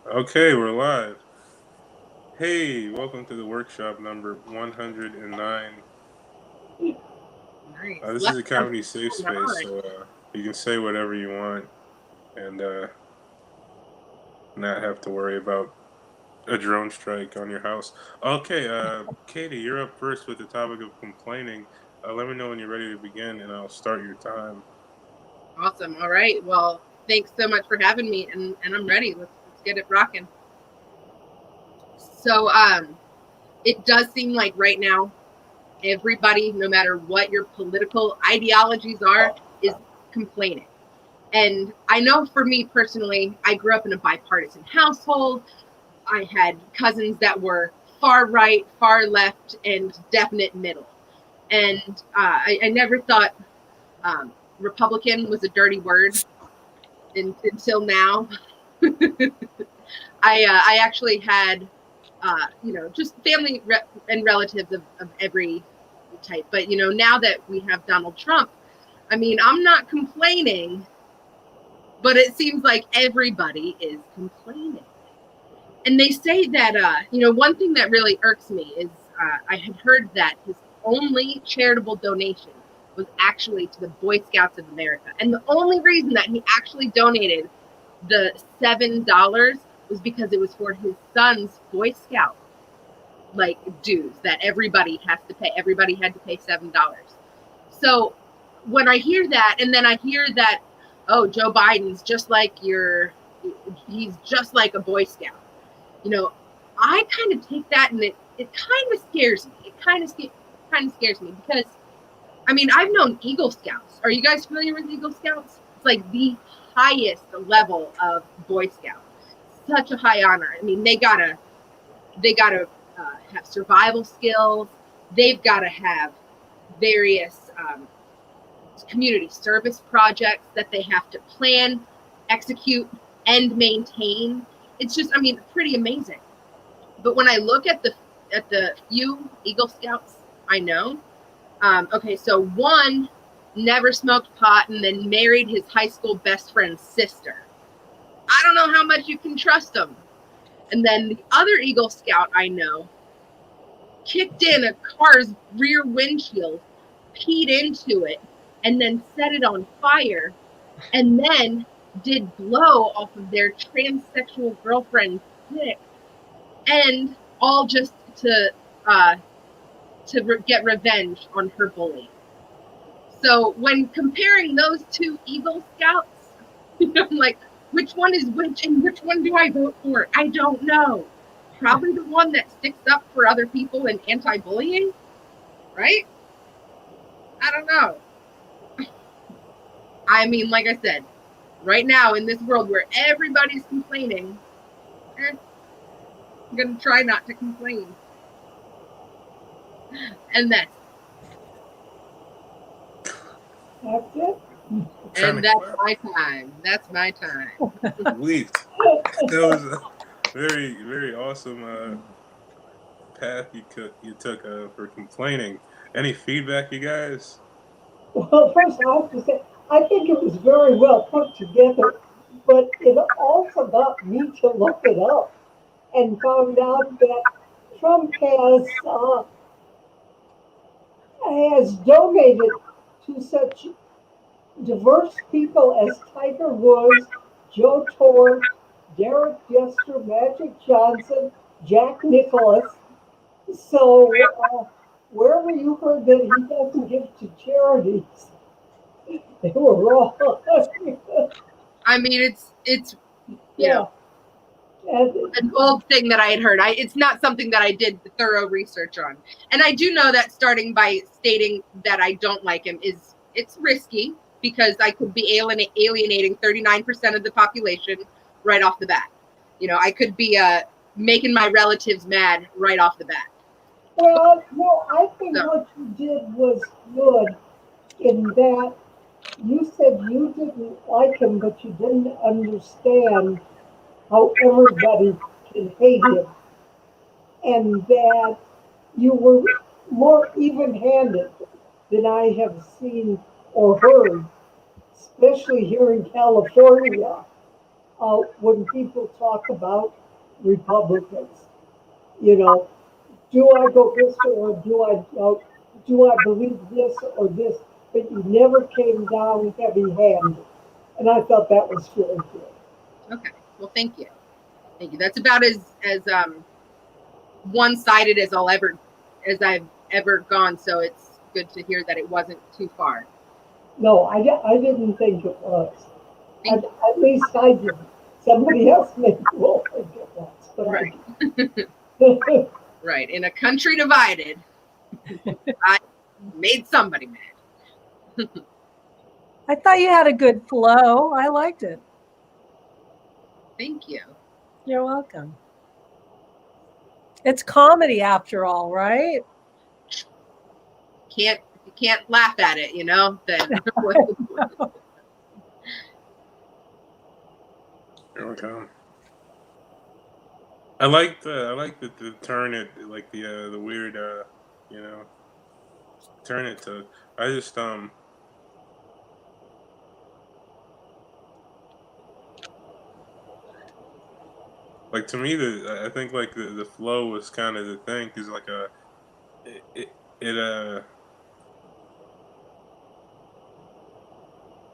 Okay, we're live. Hey, welcome to the workshop number 109. Nice. This is Lucky a I'm comedy safe space, nine. so you can say whatever you want and not have to worry about a drone strike on your house. Okay, Katie, you're up first with the topic of complaining. Let me know when you're ready to begin, and I'll start your time. Awesome. All right. Well, thanks so much for having me, and I'm ready. Let's get it rocking. So, it does seem like right now, everybody, no matter what your political ideologies are, is complaining. And I know for me personally, I grew up in a bipartisan household. I had cousins that were far right, far left, and definite middle. And I never thought um, Republican was a dirty word until now. I actually had just family and relatives of every type. But now that we have Donald Trump, I mean, I'm not complaining, but it seems like everybody is complaining. And they say that one thing that really irks me is I had heard that his only charitable donation was actually to the Boy Scouts of America, and the only reason that he actually donated the $7 was because it was for his son's Boy Scout dues that everybody has to pay. Everybody had to pay $7. So when I hear that, and then I hear that, oh, Joe Biden's he's just like a Boy Scout. I kind of take that and it kind of scares me. It kind of scares me because I mean, I've known Eagle Scouts. Are you guys familiar with Eagle Scouts? It's like the highest level of Boy Scout. Such a high honor. I mean, they gotta have survival skills. They've got to have various community service projects that they have to plan, execute, and maintain. It's just, I mean, pretty amazing. But when I look at the few Eagle Scouts I know, okay, so one never smoked pot and then married his high school best friend's sister. I don't know how much you can trust him. And then the other Eagle Scout I know kicked in a car's rear windshield, peed into it, and then set it on fire, and then did blow off of their transsexual girlfriend's dick, and all just uh, get revenge on her bully. So when comparing those two Eagle Scouts, I'm like, which one is which and which one do I vote for? I don't know. Probably the one that sticks up for other people and anti-bullying, right? I don't know. I mean, like I said, right now in this world where everybody's complaining, I'm going to try not to complain. And that's it. And that's my time. That's my time. Sweet. That was a very, very awesome path you took for complaining. Any feedback, you guys? Well, first I have to say, I think it was very well put together, but it also got me to look it up and found out that Trump has donated to such diverse people as Tiger Woods, Joe Torre, Derek Jester, Magic Johnson, Jack Nicklaus. So wherever you heard that he doesn't give to charities, they were wrong. I mean, it's Yeah, and an old thing that I had heard. It's not something that I did thorough research on, and I do know that starting by stating that I don't like him it's risky because I could be alienating 39% of the population right off the bat. I could be making my relatives mad right off the bat. well, no, I think So what you did was good in that you said you didn't like him, but you didn't understand how everybody can hate him, and that you were more even-handed than I have seen or heard, especially here in California. when people talk about Republicans. You know, do I go this way or do I believe this or this? But you never came down heavy-handed, and I thought that was really good. Okay. Well, thank you. Thank you. That's about as one-sided as I've ever gone. So it's good to hear that it wasn't too far. No, I didn't think it was. Thank At least I didn't. Somebody else maybe will think it was, but Right. I didn't. Right. In a country divided, I made somebody mad. I thought you had a good flow. I liked it. Thank you. You're welcome. It's comedy after all, right? If you can't laugh at it, then Here we go. I like the turn it, like the weird you know turn it to. I just like, to me, I think like the flow was kind of the thing, because like it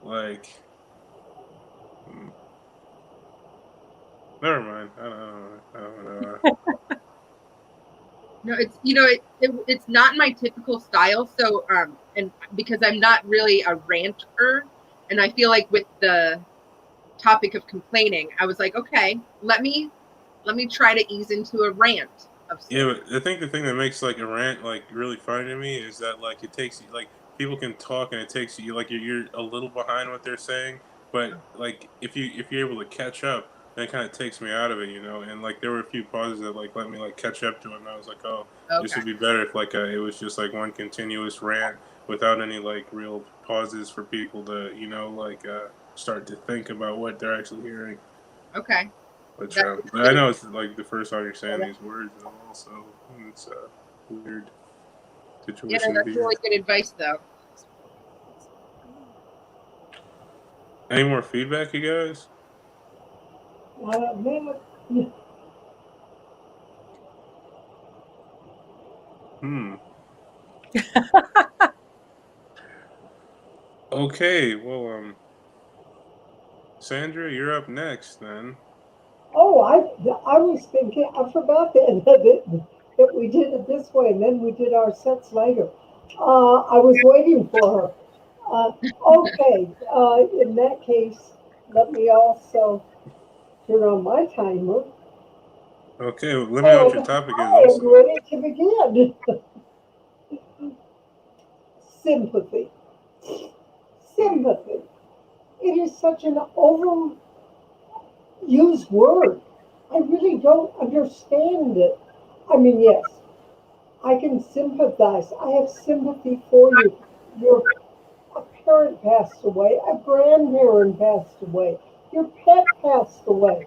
like hmm, never mind. I don't know. no, it's it's not my typical style. So and because I'm not really a ranter, and I feel like with the topic of complaining, I was like, okay, let me try to ease into a rant of sorts. Yeah, but I think the thing that makes like a rant like really funny to me is that like it takes you, like, people can talk and it takes you, like, you're a little behind what they're saying, but like if you're able to catch up, then it kind of takes me out of it, And like there were a few pauses that like let me like catch up to it, and I was like, oh, this Okay. would be better if like it was just like one continuous rant without any like real pauses for people to start to think about what they're actually hearing. Okay. But That's I know it's like the first time you're saying these words, and also it's a weird Yeah, situation no, to that's be in. really good advice, though. Any more feedback, you guys? Man, Hmm. Okay, well, Sandra, you're up next then. oh, I was thinking, I forgot that we did it this way, and then we did our sets later. I was waiting for her. Okay, in that case, let me also turn on my timer, Okay, well, let me know what and your topic is I am also. ready to begin. Sympathy. Sympathy. It is such an overused word. I really don't understand it. I mean, yes, I can sympathize. I have sympathy for you. A parent passed away, a grandparent passed away, your pet passed away.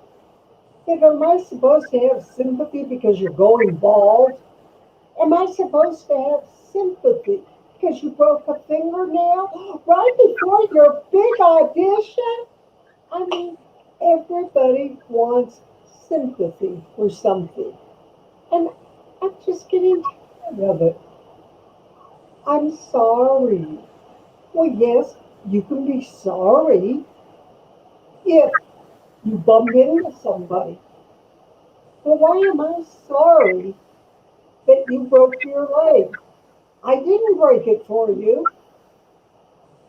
Yet, am I supposed to have sympathy because you're going bald? Am I supposed to have sympathy because you broke a fingernail right before your big audition? I mean, everybody wants sympathy for something. And I'm just getting tired of it. I'm sorry. Well, yes, you can be sorry if you bump into somebody. Well, why am I sorry that you broke your leg? I didn't break it for you.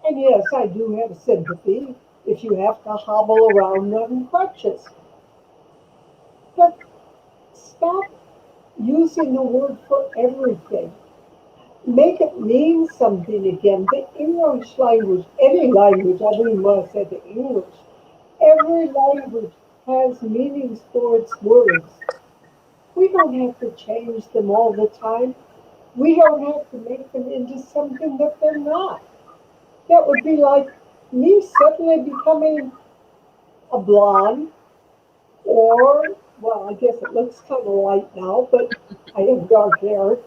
And yes, I do have sympathy if you have to hobble around on crutches. But stop using the word for everything. Make it mean something again. The English language, any language, I don't even want to say the English, every language has meanings for its words. We don't have to change them all the time. We don't have to make them into something that they're not. That would be like me suddenly becoming a blonde, or, well, I guess it looks kind of light now, but I have dark hair.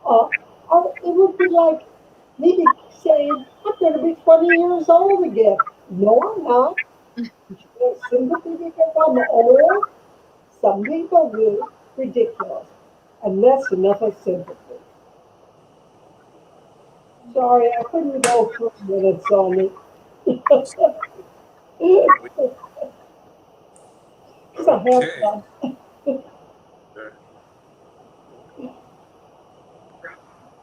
Uh, or it would be like me saying, I'm going to be 20 years old again. No, I'm not. You should have sympathy because I'm old. Some people do. Ridiculous. And that's enough of sympathy. Sorry, I couldn't go for a minute on it. Because I have Okay. fun.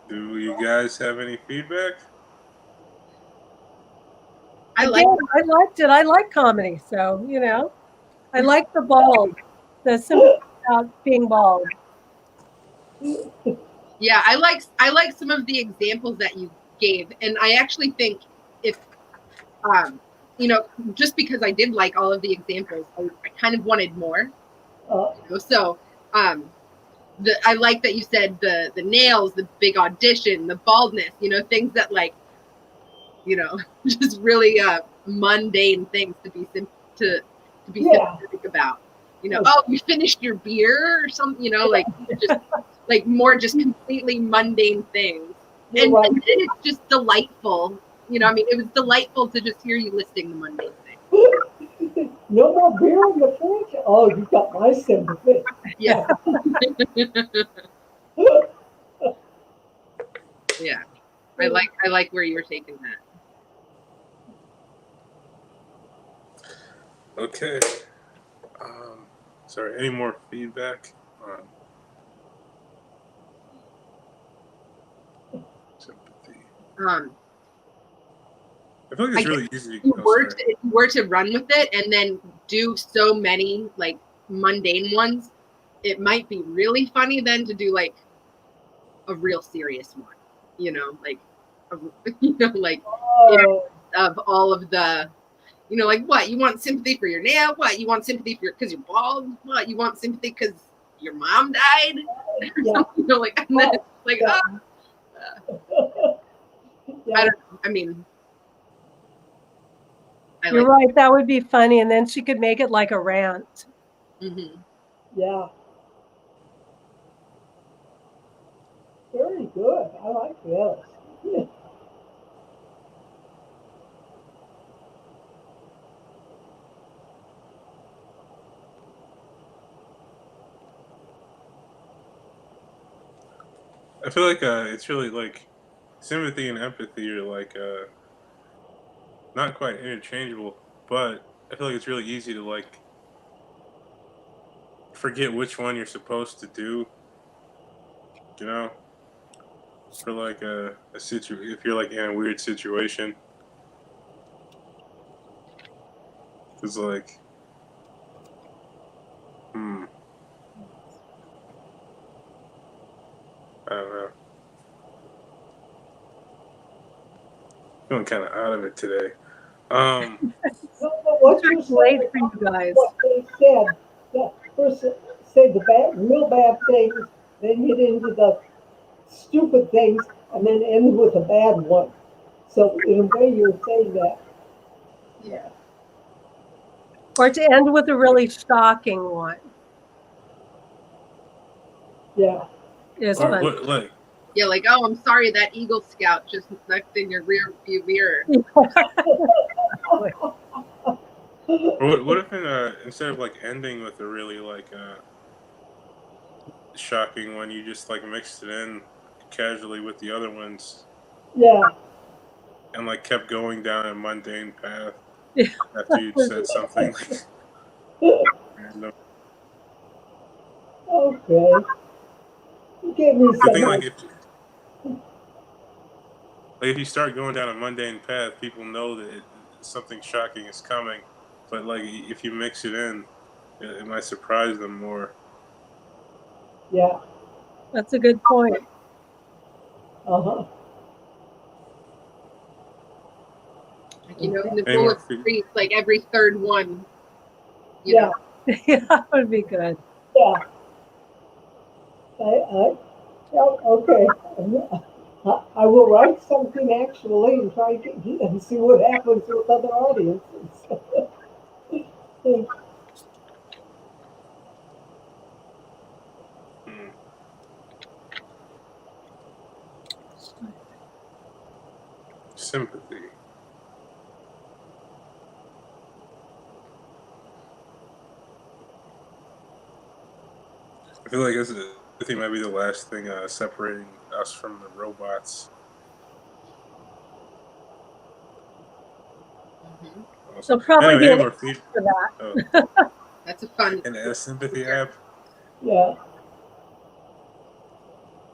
Do you guys have any feedback? I I like. did. I liked it. I like comedy, so I like the bald, the sympathy about being bald. Yeah, I like some of the examples that you gave, and I actually think if just because I did like all of the examples, I kind of wanted more. Uh, So I like that you said the nails, the big audition, the baldness, things that just really mundane things to be yeah. sympathetic about. Oh, you finished your beer or something, just like more just completely mundane things. You're And right. it's just delightful. It was delightful to just hear you listing the mundane things. No more beer in the fridge? Oh, you got my sympathy. Yeah. Yeah. I like where you're taking that. Okay. Sorry, any more feedback on sympathy? I feel like it's really easy. If you were to run with it and then do so many like mundane ones, it might be really funny then to do like a real serious one, like like Oh, of all of the like what you want sympathy for your nail, what you want sympathy for because you're bald, what you want sympathy because your mom died, yeah. like and then it's like Yeah. Yeah. I don't know. I mean, You're right. That would be funny, and then she could make it like a rant. Mm-hmm. Yeah. Very good. I like this. Yeah. I feel like it's really like sympathy and empathy are like not quite interchangeable, but I feel like it's really easy to like forget which one you're supposed to do. You know, for like a if you're like in a weird situation, it's like, I don't know. Feeling kind of out of it today. No, but what you Late said, for you guys. what they said, that first say the real bad things, then get into the stupid things, and then end with a bad one. So in a way, you're saying that. Yeah. Or to end with a really shocking one Yeah. is Or fun. what like Yeah, like, oh, I'm sorry that Eagle Scout just left in your rear view mirror. or what if instead of like ending with a really like shocking one, you just like mixed it in casually with the other ones Yeah. and like kept going down a mundane path Yeah. after you said something like random. Okay. You gave me The thing some. like if you start going down a mundane path, people know that something shocking is coming. But like if you mix it in, it might surprise them more. Yeah. That's a good point. Uh-huh. Like, in the Any rule more of three, like every third one, you Yeah. know. Yeah, that would be good. Yeah. Yeah, okay. I will write something actually and try and see what happens with other audiences. Hmm. Sympathy. I feel like I think might be the last thing separating us from the robots. Mhm. Awesome. So probably Anyway, be any an more app feed? for that. Oh, That's a fun. a sympathy app. Yeah.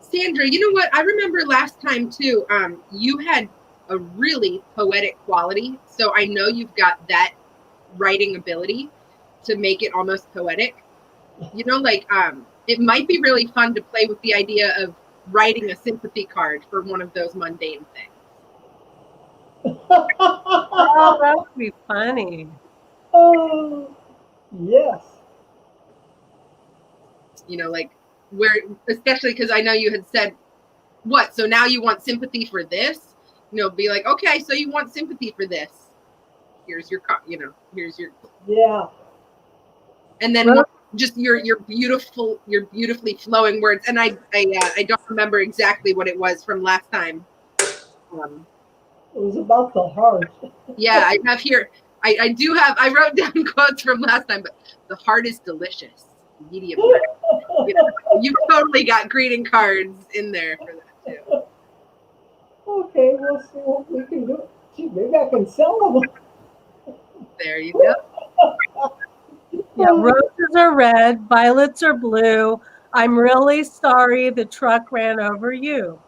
Sandra, you know what? I remember last time too. You had a really poetic quality, so I know you've got that writing ability to make it almost poetic. You know, like it might be really fun to play with the idea of writing a sympathy card for one of those mundane things. Oh, that would be funny. Oh, yes. You know, like where, especially because I know you had said, what? So now you want sympathy for this? You know, be like, okay, so you want sympathy for this? Here's your, here's your, Yeah. and then Well, just your beautifully flowing words. And I don't remember exactly what it was from last time. It was about the heart. Yeah, I have here. I do have. I wrote down quotes from last time, but the heart is delicious. Medium rare. You know, you've totally got greeting cards in there for that too. Okay, we'll see what we can do. Gee, maybe I can sell them. There you go. yeah, roses are red, violets are blue. I'm really sorry the truck ran over you.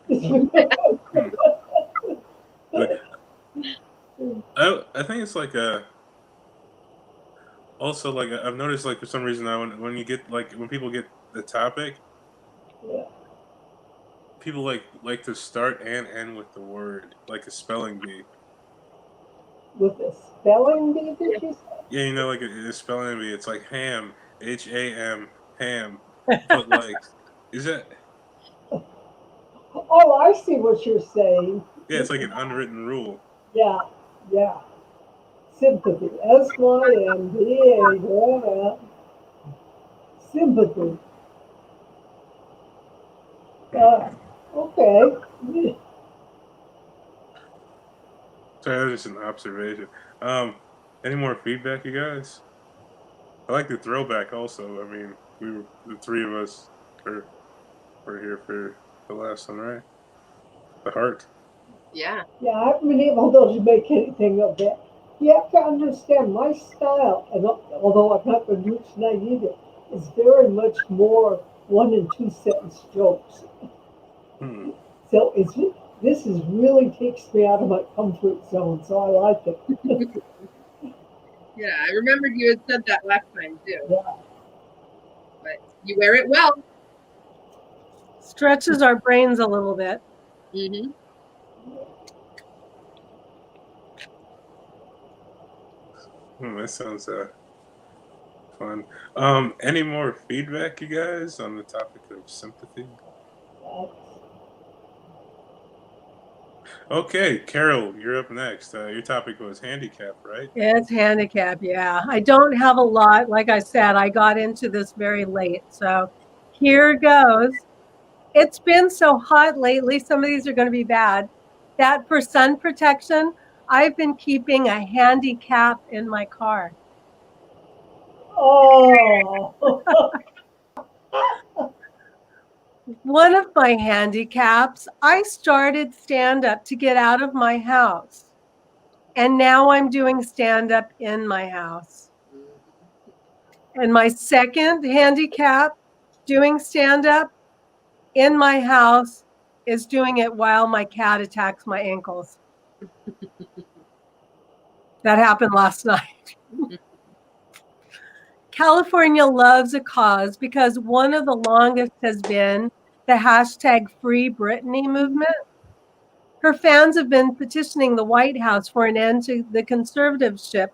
Hmm. Like, I think it's like a. Also, like I've noticed, like for some reason now, when you get like when people get the topic, Yeah. people like to start and end with the word, like a spelling bee. With a spelling bee, did you say? Yeah, you know, like a spelling bee. It's like ham, HAM, ham. But like, is that? Oh, I see what you're saying. Yeah, it's like an unwritten rule. Yeah, yeah. Sympathy. SYMPA. Yeah. Sympathy. Uh, okay. Sorry, that was just an observation. Any more feedback, you guys? I like the throwback. Also, I mean, the three of us are were here for the last one, right? The heart. Yeah. Yeah, I haven't been able to make anything of that. You have to understand my style, and although I've not been rich tonight either, is very much more one and two sentence jokes. Hmm. So this is really takes me out of my comfort zone, so I like it. Yeah, I remembered you had said that last time too. Yeah. But you wear it well. Stretches our brains a little bit. Mm-hmm. That sounds fun. Any more feedback, you guys, on the topic of sympathy? Okay, Carol, you're up next. Your topic was handicap, right? It's handicap, yeah. I don't have a lot. Like I said, I got into this very late. So here goes. It's been so hot lately. Some of these are going to be bad. That for sun protection, I've been keeping a handicap in my car. Oh. One of my handicaps, I started stand up to get out of my house. And now I'm doing stand up in my house. And my second handicap, doing stand up in my house, is doing it while my cat attacks my ankles. That happened last night. California loves a cause because one of the longest has been the hashtag Free Britney movement. Her fans have been petitioning the White House for an end to the conservatorship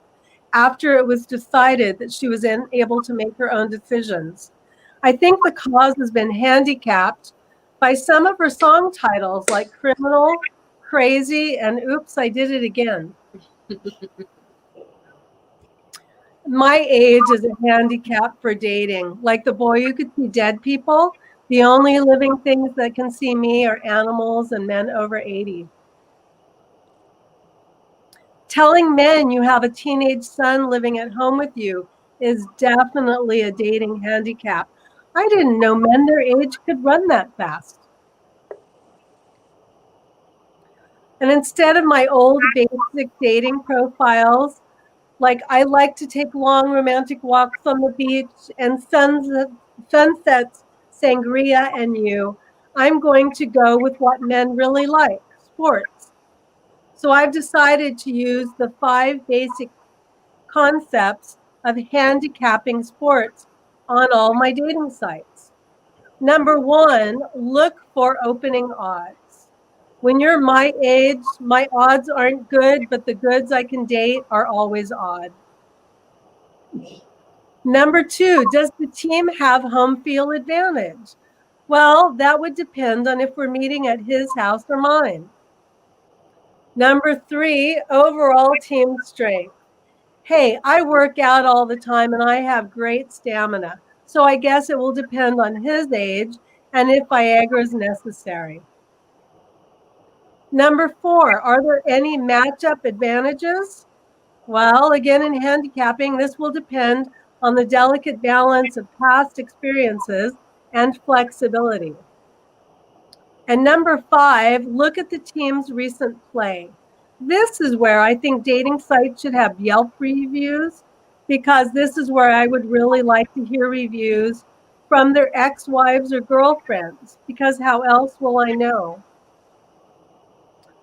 after it was decided that she was unable to make her own decisions. I think the cause has been handicapped by some of her song titles like Criminal, Crazy, and Oops, I Did It Again. My age is a handicap for dating. Like the boy who could see dead people, the only living things that can see me are animals and men over 80. Telling men you have a teenage son living at home with you is definitely a dating handicap. I didn't know men their age could run that fast. And instead of my old basic dating profiles, like I like to take long romantic walks on the beach and sunsets, sangria, and you, I'm going to go with what men really like, sports. So I've decided to use the 5 basic concepts of handicapping sports on all my dating sites. Number 1, look for opening odds. When you're my age, my odds aren't good, but the goods I can date are always odd. Number 2, does the team have home field advantage? Well, that would depend on if we're meeting at his house or mine. Number 3, overall team strength. Hey, I work out all the time and I have great stamina. So I guess it will depend on his age and if Viagra is necessary. Number 4, are there any matchup advantages? Well, again, in handicapping, this will depend on the delicate balance of past experiences and flexibility. And number 5, look at the team's recent play. This is where I think dating sites should have Yelp reviews, because this is where I would really like to hear reviews from their ex-wives or girlfriends, because how else will I know?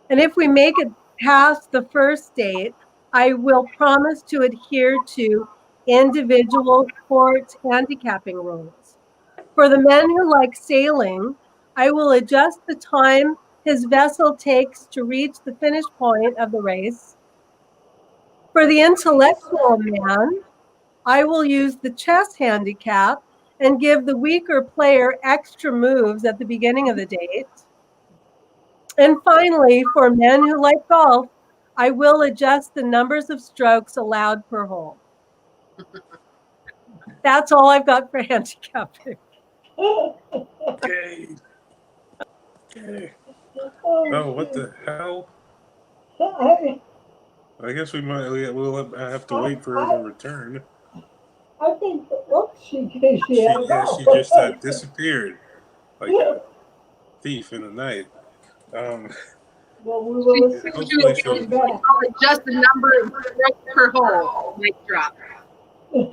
And if we make it past the first date, I will promise to adhere to individual sports handicapping rules. For the men who like sailing, I will adjust the time his vessel takes to reach the finish point of the race. For the intellectual man, I will use the chess handicap and give the weaker player extra moves at the beginning of the date. And finally, for men who like golf, I will adjust the numbers of strokes allowed per hole. That's all I've got for handicapping. Okay. Okay. Oh, what the hell? I guess we'll have to wait for her to return. I think, she just disappeared like a thief in the night. Well, we will listen Hopefully to she'll- back. Just the number of strokes per hole. Mic drop. All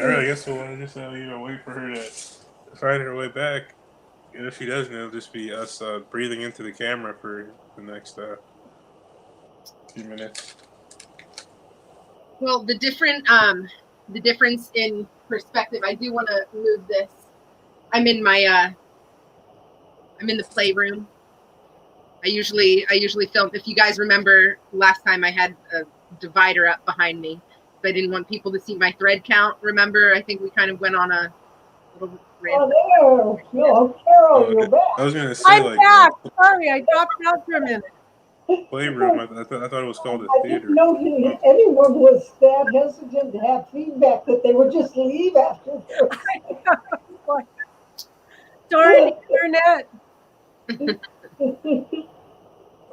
right, I guess we'll just wait for her to find her way back. And if she doesn't, it'll just be us breathing into the camera for the next few minutes. Well, the difference in perspective. I do want to move this. I'm in the playroom. I usually film. If you guys remember last time, I had a divider up behind me. So I didn't want people to see my thread count. Remember, I think we kind of went on a little rant. Oh, there. No, Carol, you're back. I was gonna say I'm back. Sorry, I dropped out for a minute. Playroom. I thought it was called a I theater. didn't know that anyone was that hesitant to have feedback that they would just leave after this. Darn internet.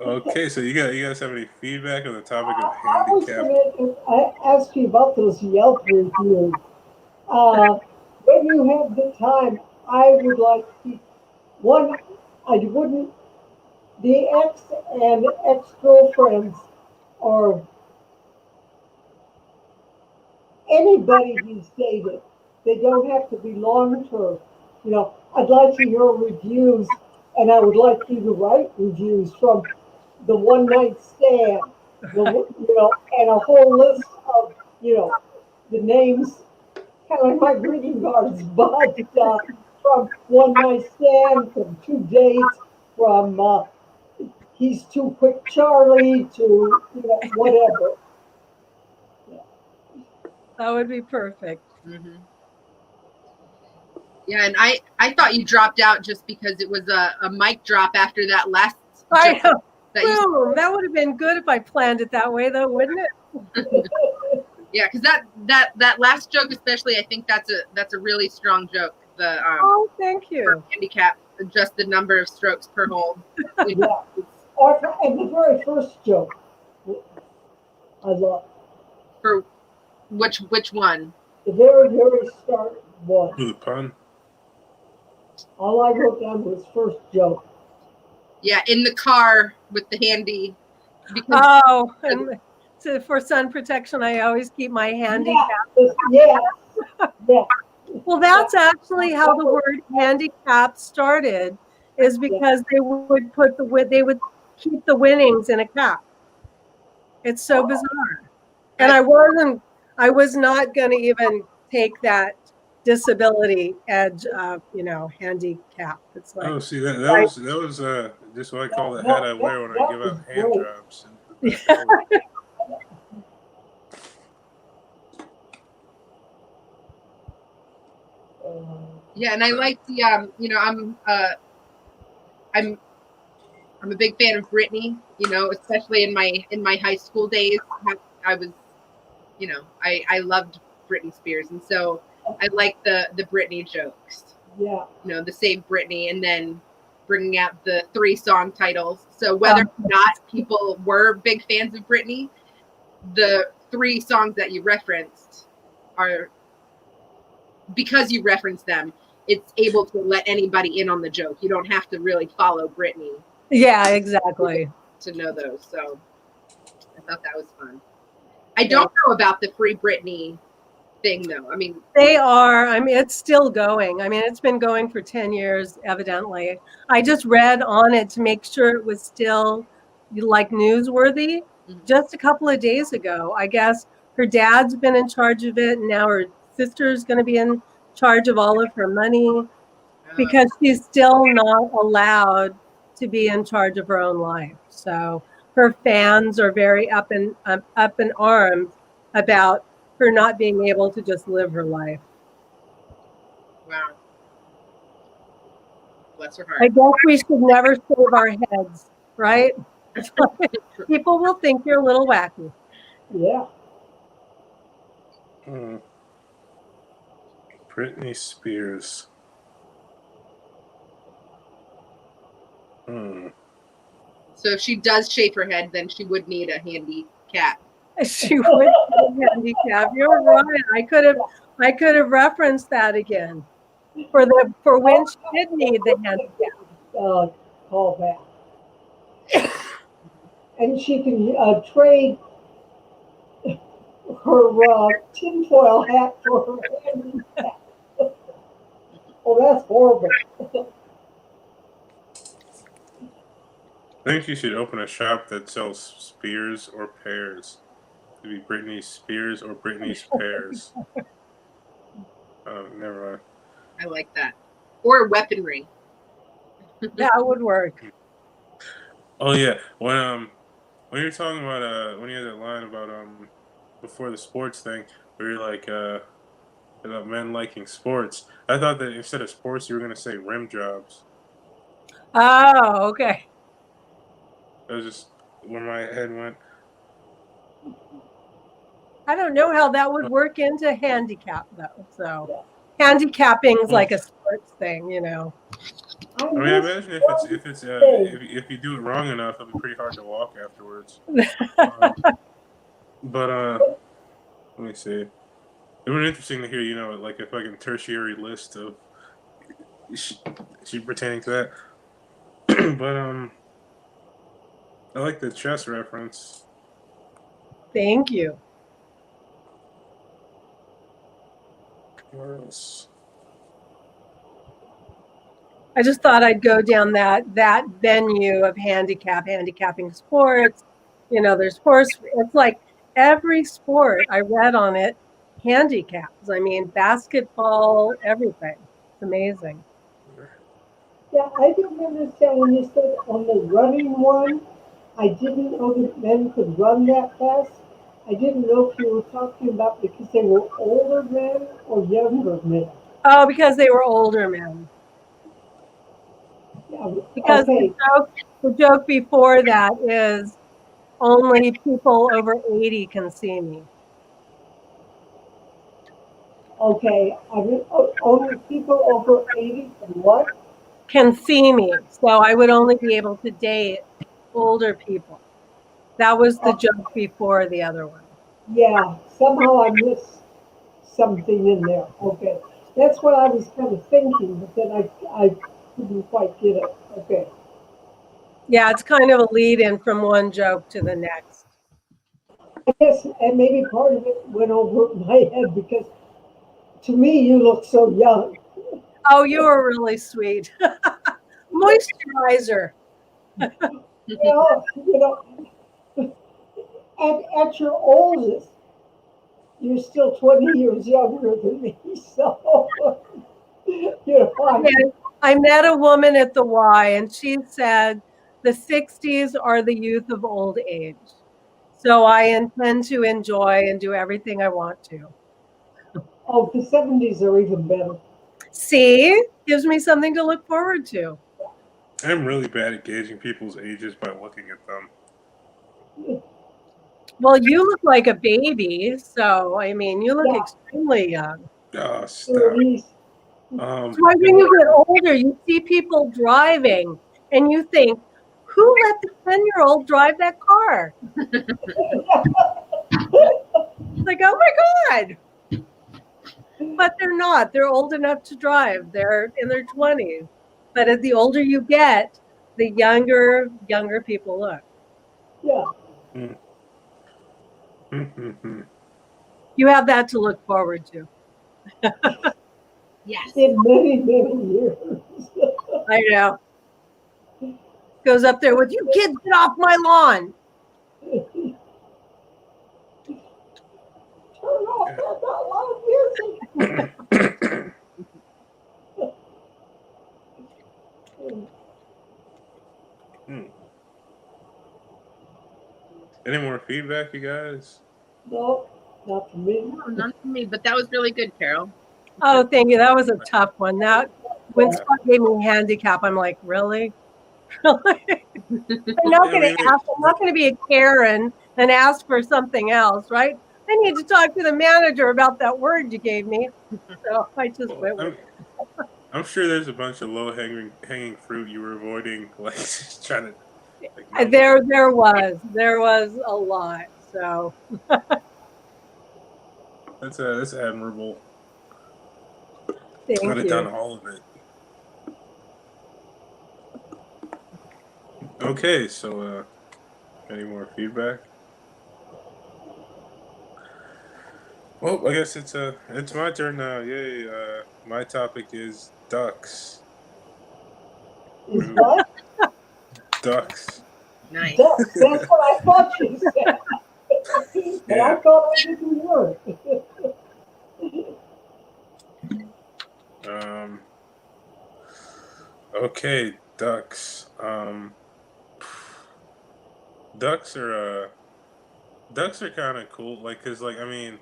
Okay, so you guys have any feedback on the topic of I was handicap? going to ask you about those Yelp reviews. When you have the time, I would like to, the ex and ex-girlfriends or anybody he's dated, they don't have to be long-term. I'd like to hear reviews, and I would like you to write reviews from the one-night stand, and a whole list of, the names, kind of like my greeting cards, but from one-night stand, from 2 dates, from he's too quick Charlie to, whatever. That would be perfect. Mm-hmm. Yeah, and I thought you dropped out just because it was a mic drop after that last. I know. That that would have been good if I planned it that way, though, wouldn't it? Yeah, because that last joke, especially, I think that's a really strong joke. The oh, thank you. Handicap adjusted number of strokes per hole. Yeah. And the very first joke, I love. For which one? The very, very start was. Ooh, the pun. All I wrote down was first joke. Yeah, in the car with the handy. Because Oh, and for sun protection, I always keep my handicap. Yeah. Well, that's actually how the word handicap started, is because they would keep the winnings in a cap. It's so bizarre. And I was not going to even take that disability edge of, handicap. It's like, Oh, see that was just what I call the hat I wear when I give out hand jobs. yeah, and I like the I'm a big fan of Britney, especially in my high school days. I was, I loved Britney Spears, and so I like the Britney jokes. Yeah. The Save Britney, and then bringing out the 3 song titles. So whether or not people were big fans of Britney, the 3 songs that you referenced are, because you referenced them, it's able to let anybody in on the joke. You don't have to really follow Britney. Yeah, exactly. To know those. So I thought that was fun. I don't know about the Free Britney thing, though. I mean, it's still going. I mean, it's been going for 10 years, evidently. I just read on it to make sure it was still like newsworthy. Just a couple of days ago, I guess her dad's been in charge of it, and now her sister's going to be in charge of all of her money because she's still not allowed to be in charge of her own life. So her fans are very up in arms about her not being able to just live her life. Wow. Bless her heart. I guess we should never shave our heads, right? People will think you're a little wacky. Yeah. Britney Spears. So if she does shave her head, then she would need a handicap. She would need a handicap. You're right. I could have referenced that again for when she did need the handicap. Call back. And she can trade her tinfoil hat for her handicap. Oh, that's horrible. I think you should open a shop that sells spears or pears. It'd be Britney Spears or Britney's pears. Oh, never mind. I like that. Or weaponry. That would work. Oh yeah, when you're talking about when you had that line about before the sports thing, where you're like about men liking sports, I thought that instead of sports you were gonna say rim jobs. Oh, okay. That was just where my head went. I don't know how that would work into handicap though. So handicapping is like a sports thing, I mean, I imagine if you do it wrong enough, it'll be pretty hard to walk afterwards. But let me see. It would be interesting to hear, like a fucking tertiary list of she pertaining to that. But I like the chess reference. Thank you. Where else? I just thought I'd go down that venue of handicapping sports. There's horse. It's like every sport I read on it handicaps. I mean, basketball, everything. It's amazing. Yeah, I didn't understand when you said on the running one, I didn't know that men could run that fast. I didn't know if you were talking about because they were older men or younger men. Oh, because they were older men. Yeah, because the joke before that is only people over 80 can see me. Okay, only people over 80 can what? Can see me. So I would only be able to date older people. That was the joke before the other one. Yeah, somehow I missed something in there. Okay. That's what I was kind of thinking, but then I couldn't quite get it. Okay. Yeah, it's kind of a lead in from one joke to the next. I guess, and maybe part of it went over my head because to me, you look so young. Oh, you were really sweet. Moisturizer. You know, at your oldest, you're still 20 years younger than me. So, I met a woman at the Y, and she said the 60s are the youth of old age. So I intend to enjoy and do everything I want to. oh, the 70s are even better. See, gives me something to look forward to. I'm really bad at gauging people's ages by looking at them. Well, you look like a baby, so I mean, you look Yeah. extremely young. Oh, stop. 30s. That's why when you get older, you see people driving, and you think, who let the 10-year-old drive that car? It's like, oh my God. But they're not. They're old enough to drive. They're in their 20s. But as the older you get, the younger people look. Yeah. You have that to look forward to. Yes. In many, many years. I know. Goes up there with, you kids, get off my lawn. Turn off that loud music. Any more feedback, you guys? No, not for me. No, none for me, but that was really good, Carol. Oh, thank you. That was a tough one. That when Scott gave me a handicap, I'm like, really? Really? I'm not going to ask. I'm not going to be a Karen and ask for something else, right? I need to talk to the manager about that word you gave me. So I just went with it. I'm sure there's a bunch of low hanging fruit you were avoiding, like just trying to. Like, there was a lot. So that's admirable. Thank I'd have you. done all of it. Okay, so any more feedback? Well, I guess it's my turn now. Yay! My topic is ducks. Is what? Ducks. Nice. Ducks. That's what I thought you said. But Yeah. I thought I didn't work. Okay, ducks. Ducks are kind of cool. Like, cause like I mean,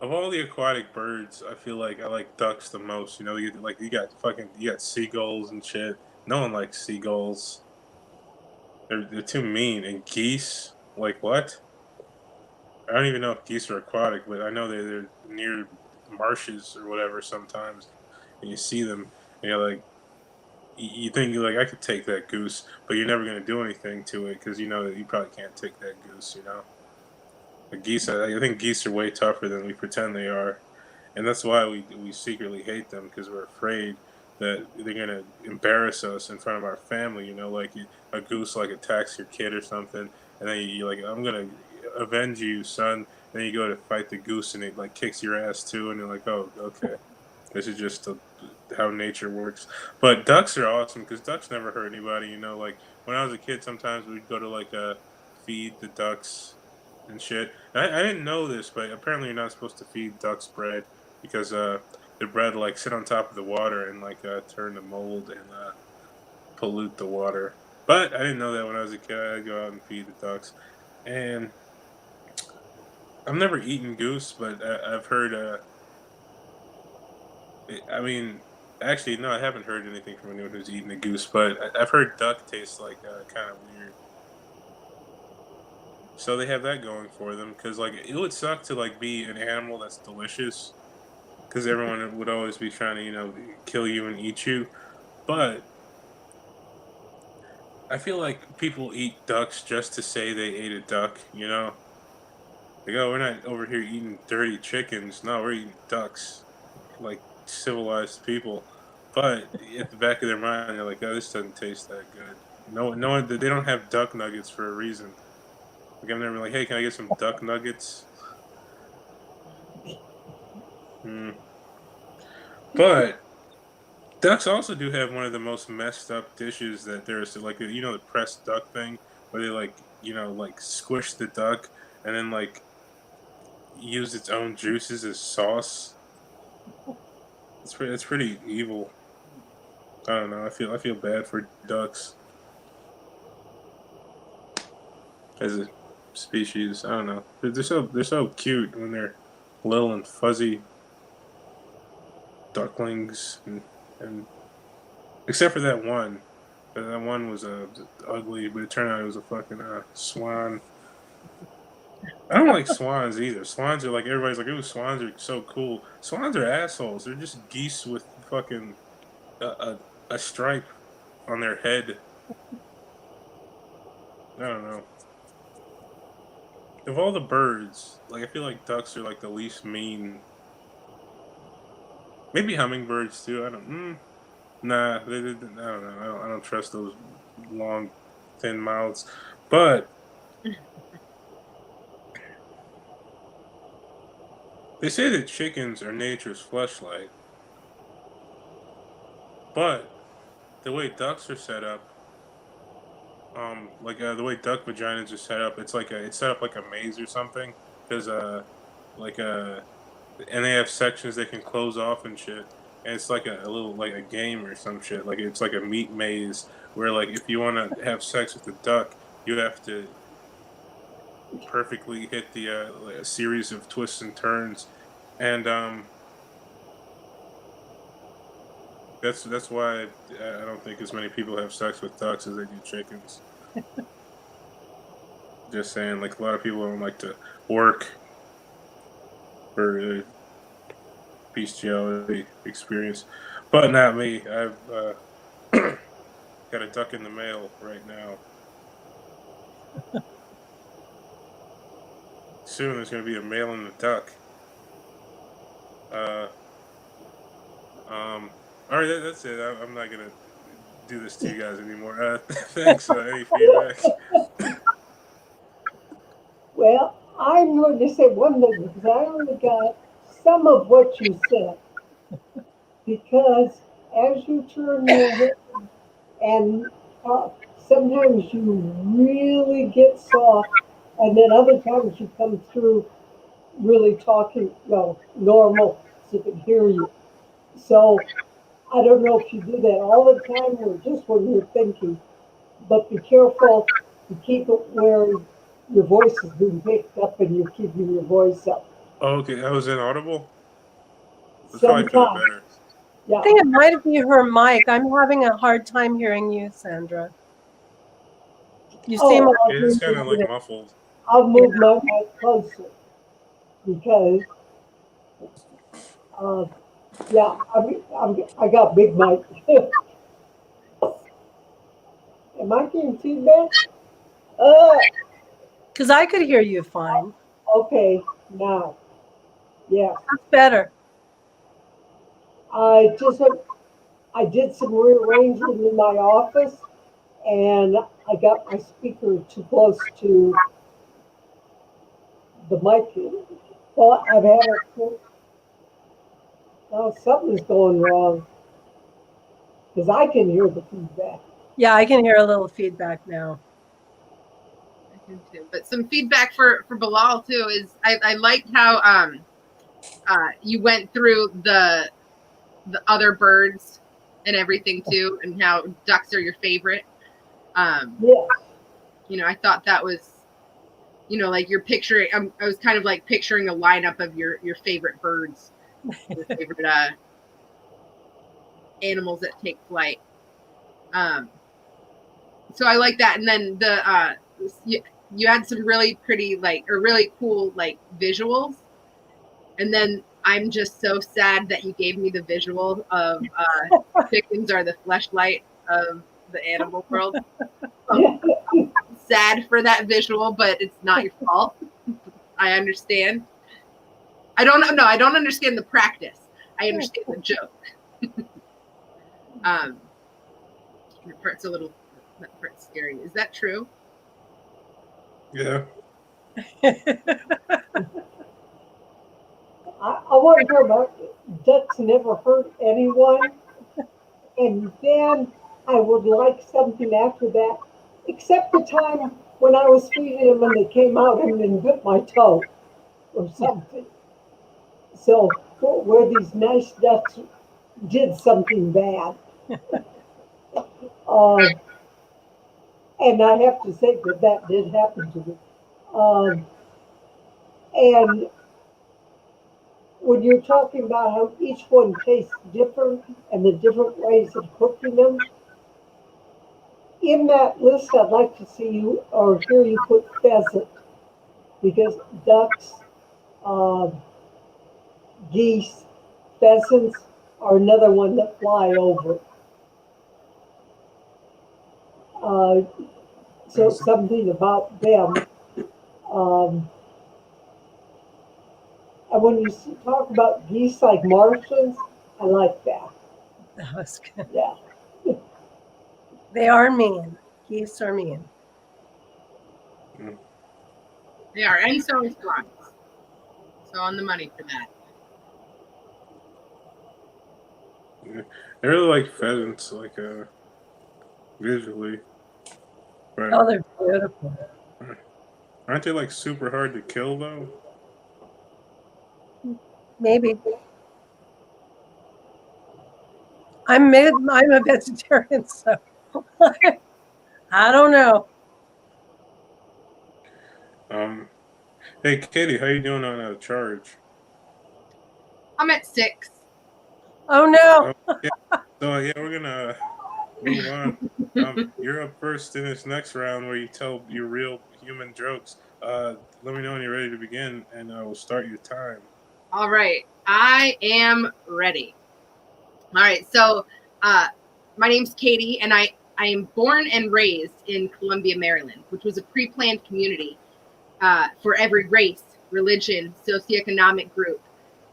of all the aquatic birds, I feel like I like ducks the most. You know, you got seagulls and shit. No one likes seagulls. They're too mean. And geese, like what? I don't even know if geese are aquatic, but I know they're near marshes or whatever sometimes, and you see them, and you're like, you think you're like, I could take that goose, but you're never gonna do anything to it because you know that you probably can't take that goose. You know, the geese. I think geese are way tougher than we pretend they are, and that's why we secretly hate them because we're afraid that they're gonna embarrass us in front of our family. You know, like a goose like attacks your kid or something, and then you're like, I'm gonna avenge you, son. Then you go to fight the goose, and it like kicks your ass too, and you're like, oh, okay, this is just how nature works. But ducks are awesome because ducks never hurt anybody. You know, like when I was a kid, sometimes we'd go to like feed the ducks and shit. And I didn't know this, but apparently you're not supposed to feed ducks bread because the bread like sit on top of the water and like turn to mold and pollute the water. But I didn't know that when I was a kid. I'd go out and feed the ducks, and I've never eaten goose, but I've heard. I mean, actually, no, I haven't heard anything from anyone who's eaten a goose, but I've heard duck tastes like kind of weird. So they have that going for them because like it would suck to like be an animal that's delicious because everyone would always be trying to kill you and eat you, but I feel like people eat ducks just to say they ate a duck, you know. Like, oh, we're not over here eating dirty chickens. No, we're eating ducks, like civilized people. But at the back of their mind, they're like, oh, this doesn't taste that good. No one. They don't have duck nuggets for a reason. Like, I've never been like, hey, can I get some duck nuggets? Hmm. But ducks also do have one of the most messed up dishes that there is. Like, you know, the pressed duck thing, where they like, you know, like squish the duck and then like use its own juices as sauce. It's pretty evil. I don't know. I feel bad for ducks as a species. I don't know. They're so cute when they're little and fuzzy ducklings and except for that one. But that one was ugly, but it turned out it was a fucking swan. I don't like swans either. Swans are like everybody's like, "Ooh, swans are so cool." Swans are assholes. They're just geese with fucking a stripe on their head. I don't know. Of all the birds, like I feel like ducks are like the least mean. Maybe hummingbirds too. I don't. Nah, I don't know. I don't trust those long, thin mouths. But they say that chickens are nature's fleshlight. But the way ducks are set up, like the way duck vaginas are set up, it's set up like a maze or something. Because like and they have sections they can close off and shit. And it's like a little like a game or some shit. Like it's like a meat maze where like if you want to have sex with a duck, you have to perfectly hit the like a series of twists and turns, and that's why I don't think as many people have sex with ducks as they do chickens. Just saying, like a lot of people don't like to work for the bestiality experience, but not me. I've got a duck in the mail right now. Soon there's going to be a mail in the duck. All right, that's it. I'm not going to do this to you guys anymore. Thanks. Any feedback? Well, I'm going to say one thing because I only got some of what you said. Because as you turn your head and sometimes you really get soft, and then other times you come through really talking, normal, so they can hear you. So I don't know if you do that all the time or just when you're thinking, but be careful to keep it where your voice is being picked up and you're keeping your voice up. Oh, okay, I was inaudible. That's probably for the Sometimes, better. yeah. I think it might be her mic. I'm having a hard time hearing you, Sandra. You seem Oh, It is kind of like muffled. I'll move my mic closer because, uh, yeah, I got big mic. Am I getting feedback? because I could hear you fine. Okay, now, yeah. That's better. I did some rearranging in my office, and I got my speaker too close to the mic. Well, I've had it. Oh, something's going wrong because I can hear the feedback. Yeah, I can hear a little feedback now. I can too. But some feedback for Bilal too is I liked how you went through the other birds and everything too, and how ducks are your favorite. Yeah. You know, I thought that was, you know, like you're picturing. I was kind of like picturing a lineup of your favorite birds, your favorite animals that take flight. So I like that, and then the you had some really pretty really cool visuals, and then I'm just so sad that you gave me the visual of chickens are the fleshlight of the animal world. Sad for that visual, but it's not your fault. I understand. I don't understand the practice. I understand the joke. That part's scary. Is that true? Yeah. I wonder about ducks never hurt anyone. And then I would like something after that, except the time when I was feeding them and they came out and then bit my toe or something. So where these nice ducks did something bad. And I have to say that did happen to me. And when you're talking about how each one tastes different and the different ways of cooking them, in that list, I'd like to see you or hear you put pheasant, because ducks, geese, pheasants are another one that fly over. So something about them. And when you talk about geese like Martians, I like that. That was good. Yeah. They are mean. Geese are mean. They are, and so is swans. So on the money for that. Yeah. I really like pheasants, like visually. But Oh, they're beautiful. aren't they like super hard to kill though? Maybe. I'm a vegetarian, so I don't know. Hey Katie, how you doing on charge? I'm at 6. Oh no. So yeah, we're gonna move on. You're up first in this next round where you tell your real human jokes. Let me know when you're ready to begin, and I will start your time. All right, I am ready. All right, so my name's Katie, and I am born and raised in Columbia, Maryland, which was a pre-planned community for every race, religion, socioeconomic group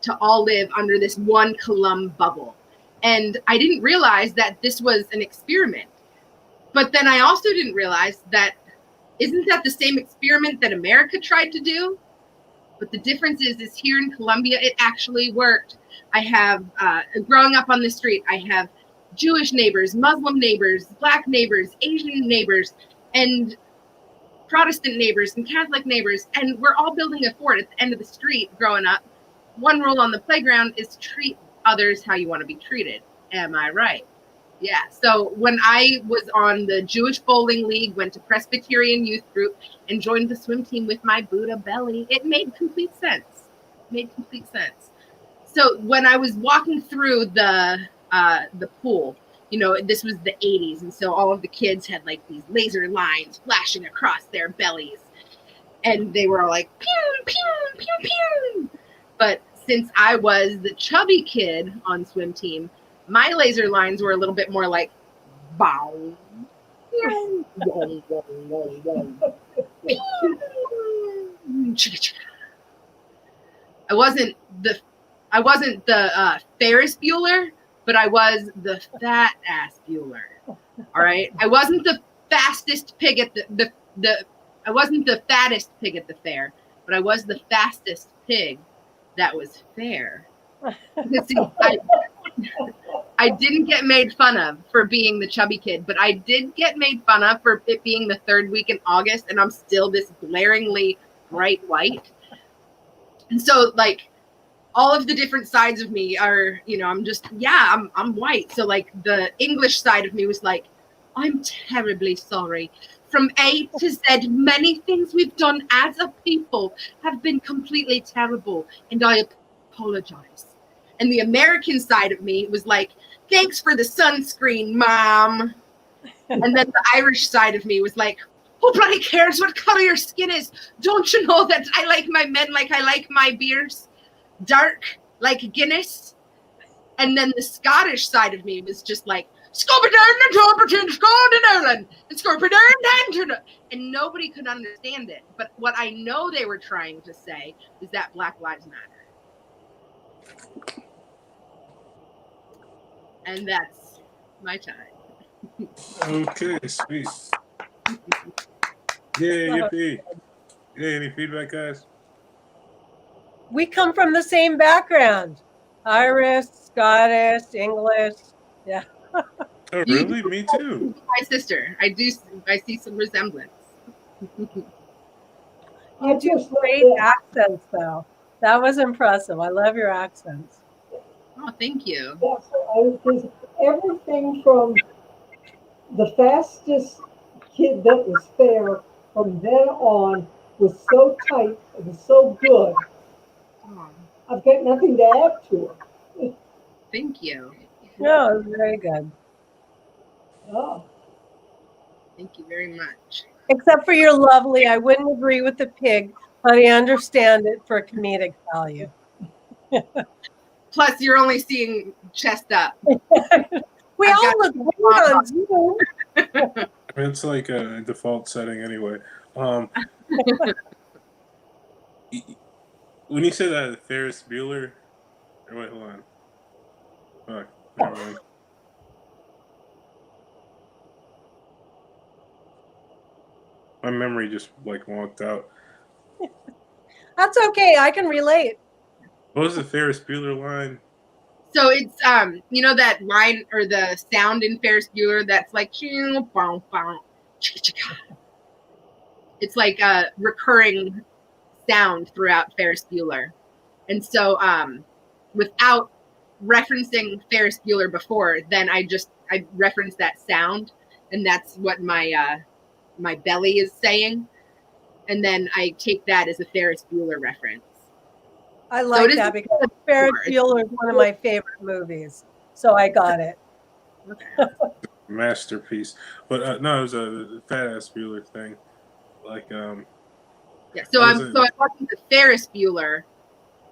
to all live under this one Colum bubble. And I didn't realize that this was an experiment. But then I also didn't realize that isn't that the same experiment that America tried to do? But the difference is here in Columbia, it actually worked. I have, growing up on the street, I have Jewish neighbors, Muslim neighbors, Black neighbors, Asian neighbors, and Protestant neighbors and Catholic neighbors. And we're all building a fort at the end of the street growing up. One rule on the playground is treat others how you want to be treated. Am I right? Yeah. So when I was on the Jewish Bowling League, went to Presbyterian youth group, and joined the swim team with my Buddha belly, it made complete sense. So when I was walking through the pool, you know, this was the 80s, and so all of the kids had like these laser lines flashing across their bellies, and they were all like pew pew pew pew. But since I was the chubby kid on swim team, my laser lines were a little bit more like bow. I wasn't the Ferris Bueller, but I was the fat ass Bueller. All right, I wasn't the fastest pig at I wasn't the fattest pig at the fair, but I was the fastest pig that was fair. See, I didn't get made fun of for being the chubby kid, but I did get made fun of for it being the third week in August, and I'm still this glaringly bright white. And so, like, all of the different sides of me are, you know, I'm white. So, like, the English side of me was like, I'm terribly sorry. From A to Z, many things we've done as a people have been completely terrible, and I apologize. And the American side of me was like, thanks for the sunscreen, Mom. And then the Irish side of me was like, who bloody cares what color your skin is? Don't you know that I like my men like I like my beers? Dark, like Guinness. And then the Scottish side of me was just like, and nobody could understand it. But what I know they were trying to say is that Black Lives Matter. And that's my time. Okay, sweet. Yeah, yippee. Yeah, any feedback, guys? We come from the same background. Irish, Scottish, English. Yeah. Oh, really? Me too. My sister. I see some resemblance. I You do just love great that. accents, though. That was impressive. I love your accents. Oh, thank you. Because everything from the fastest kid that was there from then on was so tight, it was so good. Oh, I've got nothing to add to it. thank you. No, it was very good. Oh, Thank you very much. Except for your lovely, I wouldn't agree with the pig, but I understand it for comedic value. Plus, you're only seeing chest up. We I've all got- look great on Zoom. It's like a default setting anyway. When you said that Ferris Bueller, or wait, hold on. Oh, never mind. My memory just like walked out. That's okay. I can relate. What was the Ferris Bueller line? So it's you know that line or the sound in Ferris Bueller that's like it's like a recurring sound throughout Ferris Bueller. And so without referencing Ferris Bueller before, then I referenced that sound, and that's what my my belly is saying. And then I take that as a Ferris Bueller reference. I like it that is- because Ferris Bueller is one of my favorite movies. So I got it. Masterpiece. But no, it was a fat ass Bueller thing. Like Yeah, so That I was wasn't the Ferris Bueller.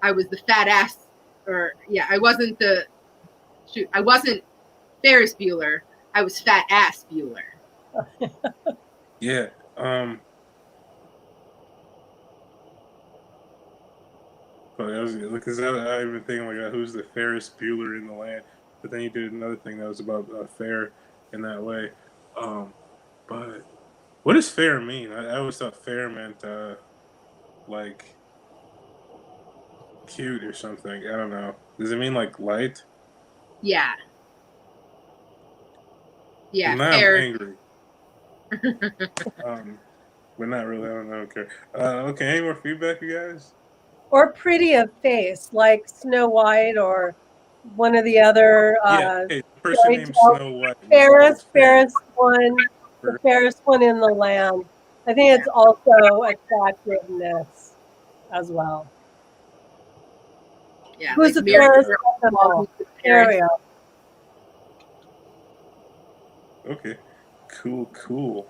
I was the fat ass, I wasn't I wasn't Ferris Bueller. I was fat ass Bueller. yeah. But I was because I even thinking like, who's the Ferris Bueller in the land? But then you did another thing that was about fair in that way. But what does fair mean? I always thought fair meant like cute or something. I don't know. Does it mean like light? Yeah. Yeah, Now fair. I'm angry. But not really. I don't care. Okay, any more feedback, you guys? Or pretty of face, like Snow White or one of the other Yeah. Hey, the person fairy named tale- Snow White. Ferris one, the Ferris one in the land. I think it's also attractiveness as well. Yeah. Who's the Mary- Ferris? Ferris. Ariel. Okay. Cool.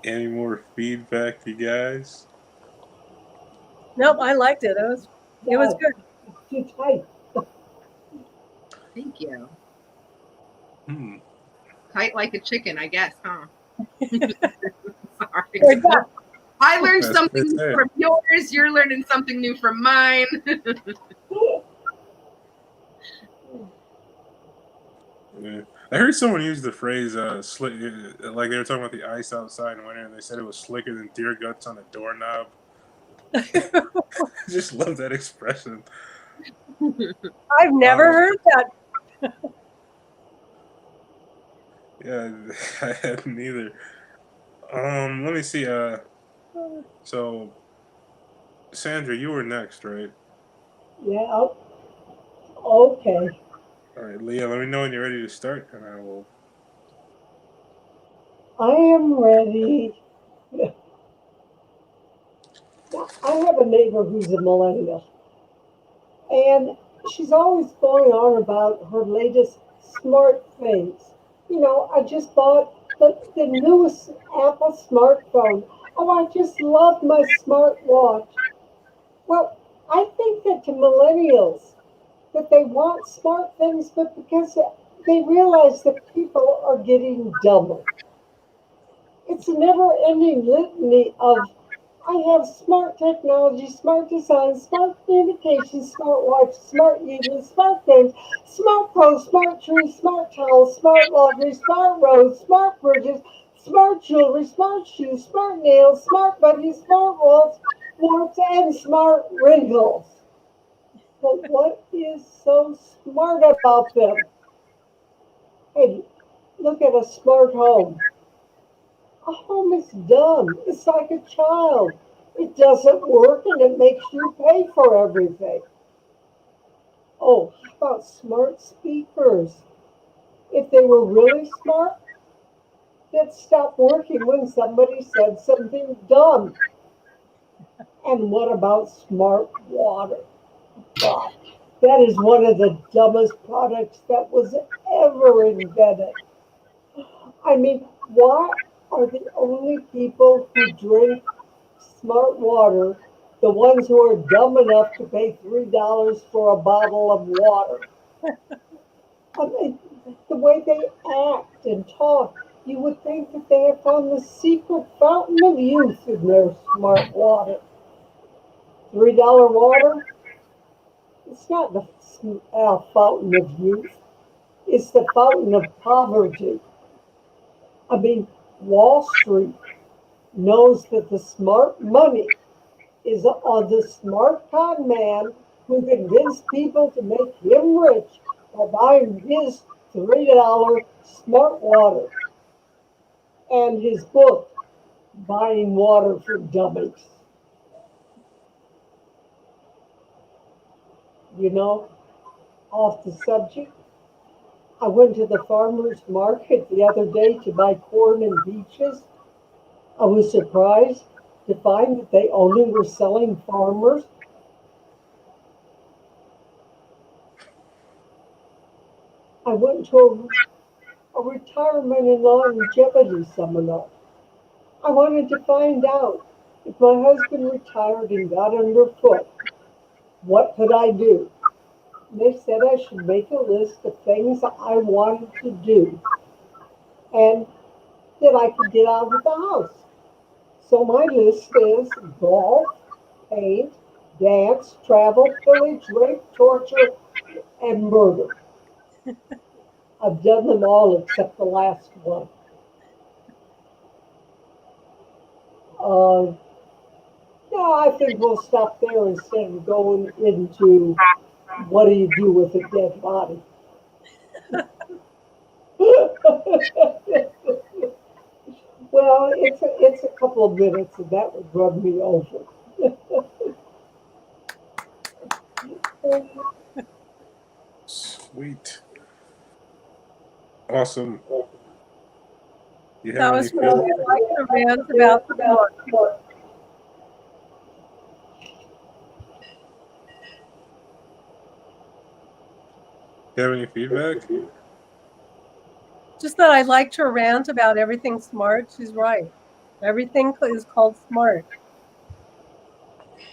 Any more feedback, you guys? Nope, I liked it. It was good. it's too tight. Thank you. Hmm. Tight like a chicken, I guess, huh? Or Sorry. duck. I learned That's something what I new said. from yours. You're learning something new from mine. Yeah. I heard someone use the phrase "slick," like they were talking about the ice outside in winter, and they said it was slicker than deer guts on a doorknob. I just love that expression. I've never heard that. Yeah, I hadn't either. Let me see. So, Sandra, you were next, right? Yeah. Okay. All right, Leah. Let me know when you're ready to start, and I will. I am ready. I have a neighbor who's a millennial, and she's always going on about her latest smart things. You know, I just bought the newest Apple smartphone. Oh, I just love my smartwatch. Well, I think that to millennials, that they want smart things, but because they realize that people are getting dumber. It's a never-ending litany of I have smart technology, smart design, smart communication, smart watch, smart evening, smart games, smart clothes, smart trees, smart towels, smart laundry, smart roads, smart bridges, smart jewelry, smart shoes, smart nails, smart budgies, smart walls, warts, and smart wrinkles. But what is so smart about them? Hey, look at a smart home. A home is dumb. It's like a child. It doesn't work and it makes you pay for everything. Oh, how about smart speakers? If they were really smart, they'd stop working when somebody said something dumb. And what about smart water? God, that is one of the dumbest products that was ever invented. I mean, why are the only people who drink smart water the ones who are dumb enough to pay $3 for a bottle of water? I mean, the way they act and talk, you would think that they have found the secret fountain of youth in their smart water. $3 water? It's not the fountain of youth. It's the fountain of poverty. I mean, Wall Street knows that the smart money is the smart con man who convinced people to make him rich by buying his $3 smart water and his book, Buying Water for Dummies. You know, off the subject, I went to the farmer's market the other day to buy corn and peaches. I was surprised to find that they only were selling farmers. I went to a retirement and longevity seminar. I wanted to find out if my husband retired and got underfoot, what could I do? They said I should make a list of things I wanted to do and that I could get out of the house. So my list is golf, paint, dance, travel, pillage, rape, torture, and murder. I've done them all except the last one. Uh, yeah, I think we'll stop there instead of going into what do you do with a dead body. Well, it's a couple of minutes, and that would run me over. Sweet. Awesome. You That have any was funny. feedback? I like the rant about the book. You have any feedback? Just that I liked her rant about everything smart. She's right. Everything is called smart.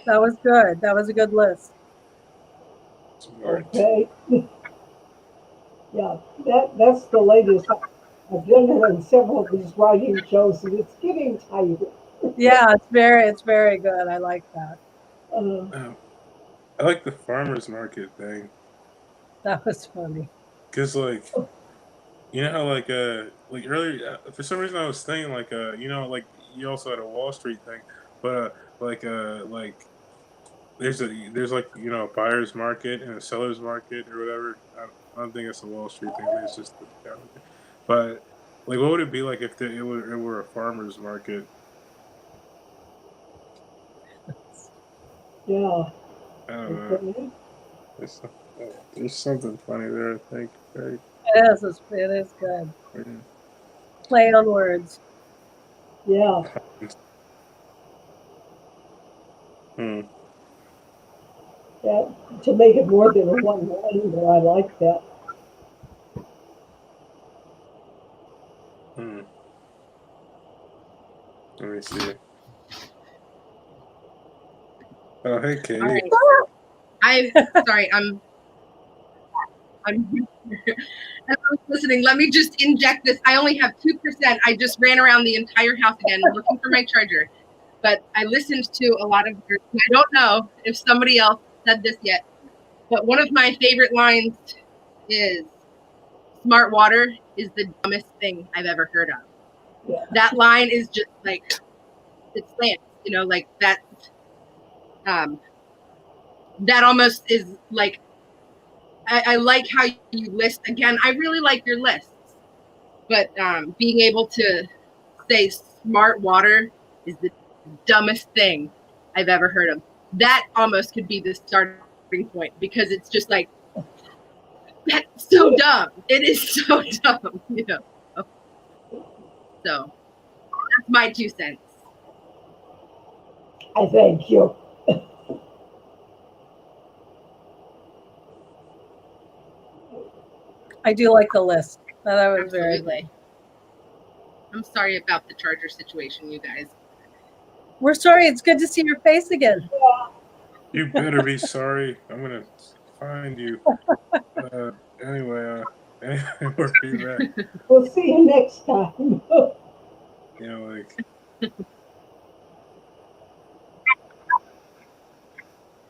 That was good. That was a good list. Smart. Okay. Yeah, that's the latest. I've done it on several of these writing shows, and it's getting tighter. Yeah, it's very good. I like that. Uh, I like the farmer's market thing. That was funny. Cause like you know how like earlier for some reason I was thinking like you know like you also had a Wall Street thing, but like there's like you know a buyer's market and a seller's market or whatever. I don't think it's a Wall Street thing. I think it's just but like what would it be like if it were a farmer's market? yeah. I don't know. Okay. There's, there's something funny there. I think. Right. It is good. Play on words. Yeah. Hmm. Yeah. To make it more than a one line, but I like that. Hmm. Let me see. Oh, hey, All Katie. right. I'm sorry. I'm everyone's listening. Let me just inject this. I only have 2%. I just ran around the entire house again looking for my charger. But I listened to a lot of yours. I don't know if somebody else said this yet, but one of my favorite lines is smart water is the dumbest thing I've ever heard of. Yeah. That line is just like, it slams, like that. That almost is like, I like how you list again. I really like your lists, but being able to say smart water is the dumbest thing I've ever heard of. That almost could be the starting point, because it's just like, that's so dumb. It is so dumb, So that's my 2 cents. I thank you. I do like the list. That was very Absolutely. good. I'm sorry about the charger situation, you guys. We're sorry. It's good to see your face again. You better be sorry. I'm gonna find you. Anyway, we'll be back. We'll see you next time. Like.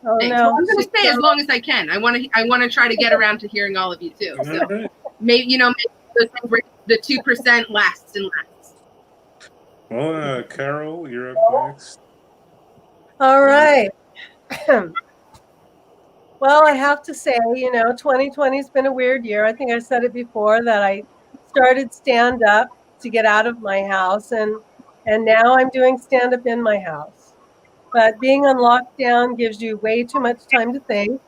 Oh Thanks. no. Well, I'm going to stay as long as I can. I want to try to get around to hearing all of you too. So Right. maybe the 2% lasts and lasts. Well, Carol, you're up next. All right. Well, I have to say, 2020 has been a weird year. I think I said it before that I started stand up to get out of my house, and now I'm doing stand up in my house. But being on lockdown gives you way too much time to think.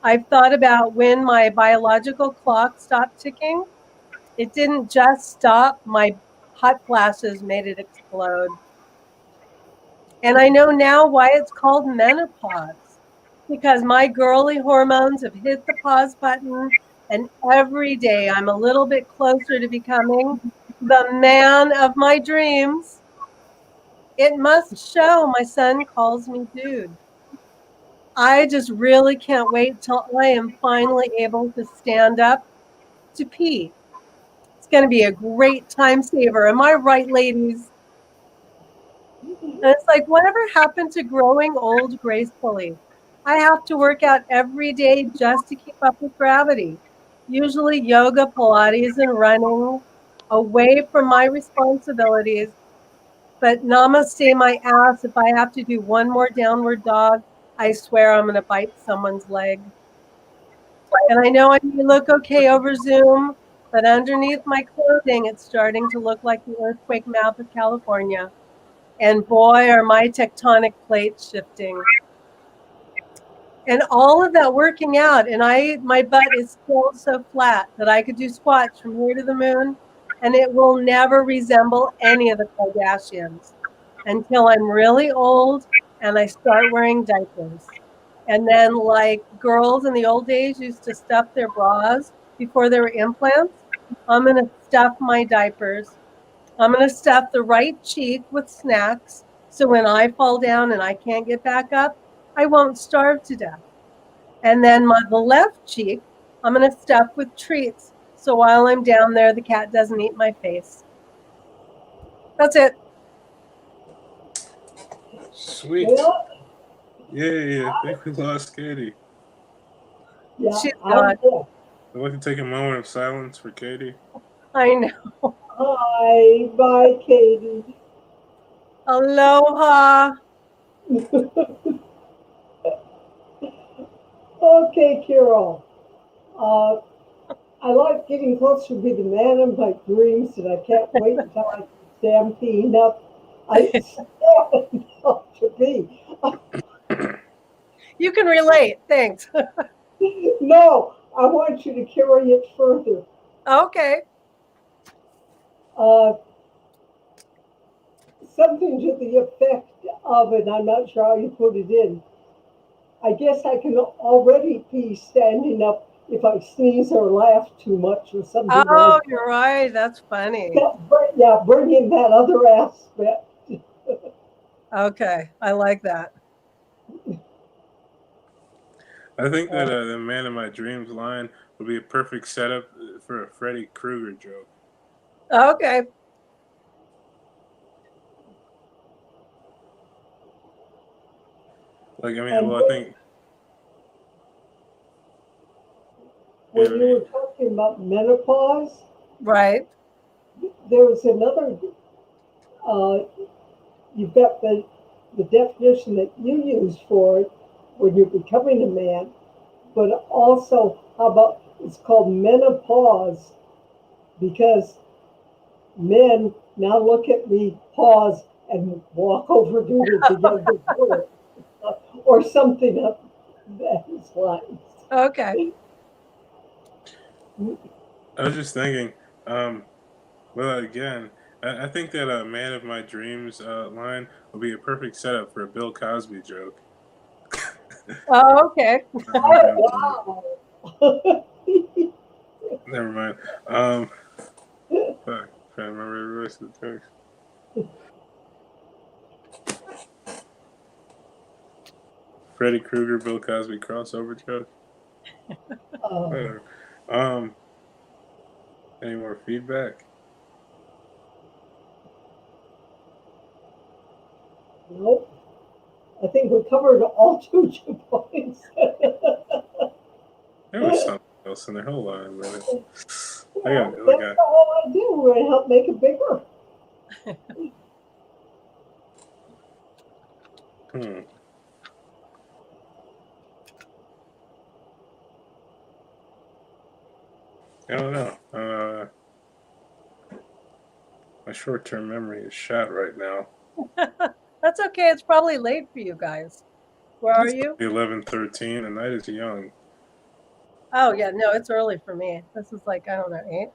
I've thought about when my biological clock stopped ticking. It didn't just stop, my hot flashes made it explode. And I know now why it's called menopause, because my girly hormones have hit the pause button, and every day I'm a little bit closer to becoming the man of my dreams. It must show. My son calls me dude. I just really can't wait till I am finally able to stand up to pee. It's going to be a great time saver. Am I right, ladies? And it's like, whatever happened to growing old gracefully? I have to work out every day just to keep up with gravity. Usually yoga, Pilates, and running away from my responsibilities. But namaste my ass if I have to do one more downward dog. I swear I'm going to bite someone's leg. And I know I may look okay over Zoom, but underneath my clothing, it's starting to look like the earthquake map of California. And boy, are my tectonic plates shifting. And all of that working out, and my butt is still so flat that I could do squats from here to the moon, and it will never resemble any of the Kardashians until I'm really old and I start wearing diapers. And then, like girls in the old days used to stuff their bras before there were implants, I'm going to stuff my diapers. I'm going to stuff the right cheek with snacks, so when I fall down and I can't get back up, I won't starve to death. And then the left cheek, I'm going to stuff with treats, so while I'm down there, the cat doesn't eat my face. That's it. Sweet. Yeah. I think we lost Katie. Yeah, She's I'm gone. there. I'd like to take a moment of silence for Katie. I know. Hi, bye, Katie. Aloha. Okay, Carol. I like getting closer to be the man of my dreams, and I can't wait until I can stand peeing up. I stand up to be. You can relate. Thanks. No, I want you to carry it further. Okay. Something to the effect of, and I'm not sure how you put it in. I guess I can already be standing up if I sneeze or laugh too much or something Oh, like you're right. That's funny. that. Yeah, bring in that other aspect. Okay. I like that. I think that the "Man of My Dreams" line would be a perfect setup for a Freddy Krueger joke. Okay. Like, I mean, And well, I think when yeah, you were talking about menopause, Right. there was another, uh, you've got the definition that you use for it when you're becoming a man, but also, how about, it's called menopause because men now look at me, pause, and walk over to the younger girl, or something up those lines. Okay. I was just thinking. Well, again, I think that a "Man of My Dreams" line would be a perfect setup for a Bill Cosby joke. Oh, okay. Okay, I'm sorry. Wow. Never mind. Fuck, trying to remember the rest of the jokes. Freddy Krueger, Bill Cosby crossover joke. Whatever. Um, any more feedback? Nope. I think we covered all 2 points. There was something else in there. Hold on a minute. I Yeah, got like that's a the whole idea. We're going to help make it bigger. hmm. I don't know. My short-term memory is shot right now. That's okay. It's probably late for you guys. Where are It's you? 11:13. The night is young. Oh, yeah. No, it's early for me. This is like, I don't know,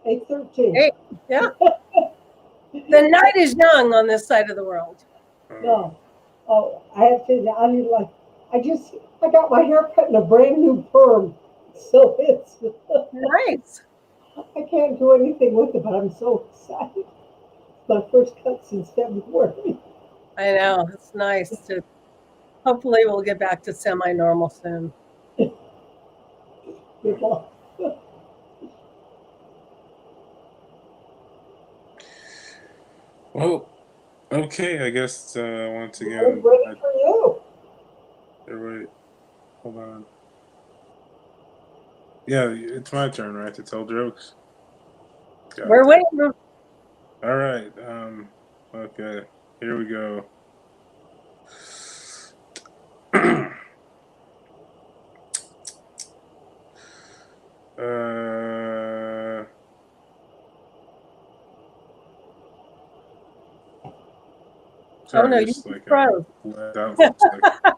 8. 8:13. 8. Yeah. The night is young on this side of the world. No. Oh, I have to, I need like, I got my hair cut in a brand new perm. So it's, Nice. I can't do anything with it, but I'm so excited. My first cut since February. I know. It's nice to, hopefully, we'll get back to semi normal soon. Good luck. Well, okay. I guess once We're again, ready for you. wait, hold on. Yeah, it's my turn, right, to tell jokes. We're God waiting. All right. Okay. Here we go. uh, Oh, sorry, no, you just like froze. let out for a second.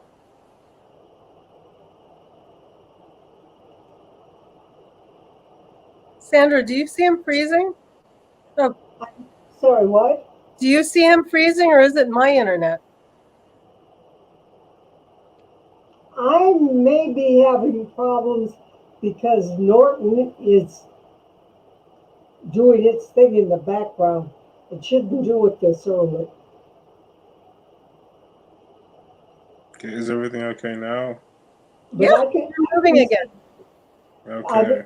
Sandra, do you see him freezing? Oh, Sorry, what? do you see him freezing or is it my internet? I may be having problems because Norton is doing its thing in the background. It shouldn't do it this early. Okay, is everything okay now? But Yeah, I you're moving can again. Okay.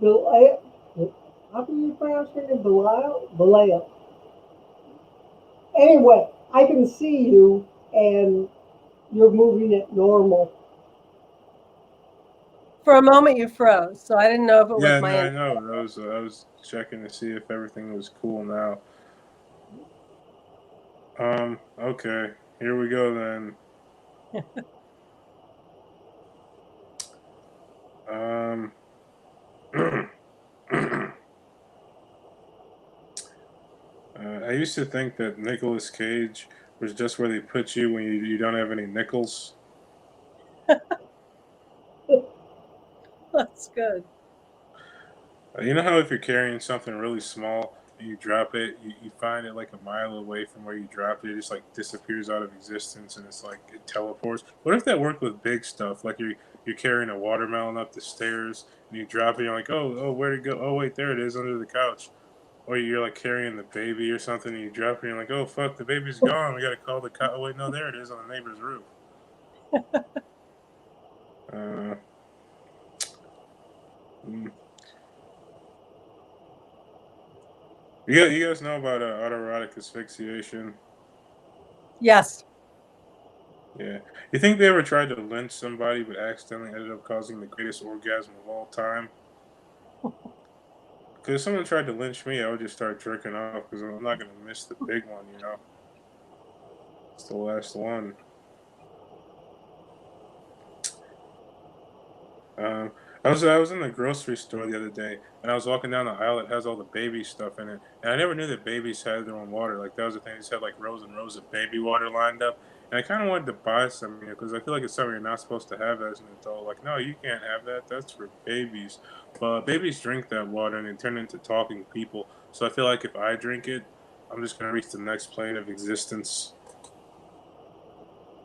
Belial, how do you pronounce your name? Belial. Anyway, I can see you and you're moving it normal. For a moment, you froze, so I didn't know if it was Yeah, my no, I internet. know. I was checking to see if everything was cool now. Okay. Here we go then. Um, I used to think that Nicolas Cage was just where they put you when you don't have any nickels. That's good. You know how if you're carrying something really small and you drop it, you find it like a mile away from where you dropped it. It just like disappears out of existence and it's like it teleports. What if that worked with big stuff? Like you're carrying a watermelon up the stairs and you drop it, and you're like, oh, where'd it go? Oh, wait, there it is under the couch. Or you're like carrying the baby or something and you drop it and you're like, oh, fuck, the baby's gone. We got to call the cop. Oh, wait, no, there it is on the neighbor's roof. You guys know about autoerotic asphyxiation? Yes. Yeah. You think they ever tried to lynch somebody but accidentally ended up causing the greatest orgasm of all time? Because if someone tried to lynch me, I would just start jerking off because I'm not going to miss the big one, you know? It's the last one. Um, I was in the grocery store the other day, and I was walking down the aisle that has all the baby stuff in it, and I never knew that babies had their own water. Like that was the thing; they just had like rows and rows of baby water lined up, and I kind of wanted to buy some, you know, because I feel like it's something you're not supposed to have as an adult. Like, no, you can't have that. That's for babies. But babies drink that water and they turn into talking people. So I feel like if I drink it, I'm just gonna reach the next plane of existence.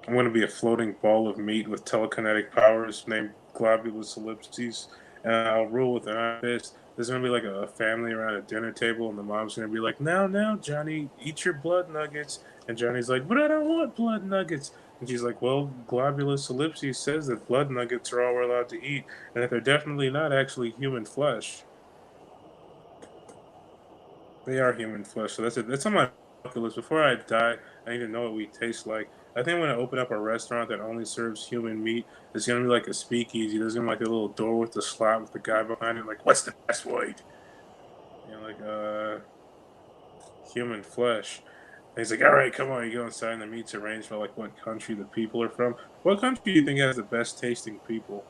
I'm going to be a floating ball of meat with telekinetic powers named Globulus Ellipses, and I'll rule with an iron fist. There's going to be like a family around a dinner table, and the mom's going to be like, now, Johnny, eat your blood nuggets. And Johnny's like, but I don't want blood nuggets. And she's like, well, Globulus Ellipses says that blood nuggets are all we're allowed to eat, and that they're definitely not actually human flesh. They are human flesh, so that's it. That's on my bucket list. Before I die, I need to know what we taste like. I think I'm gonna open up a restaurant that only serves human meat. It's gonna be like a speakeasy. There's gonna be like a little door with the slot with the guy behind it. Like, what's the password? You know, like human flesh. And he's like, all right, come on. You go inside, and the meat's arranged by like what country the people are from. What country do you think has the best tasting people?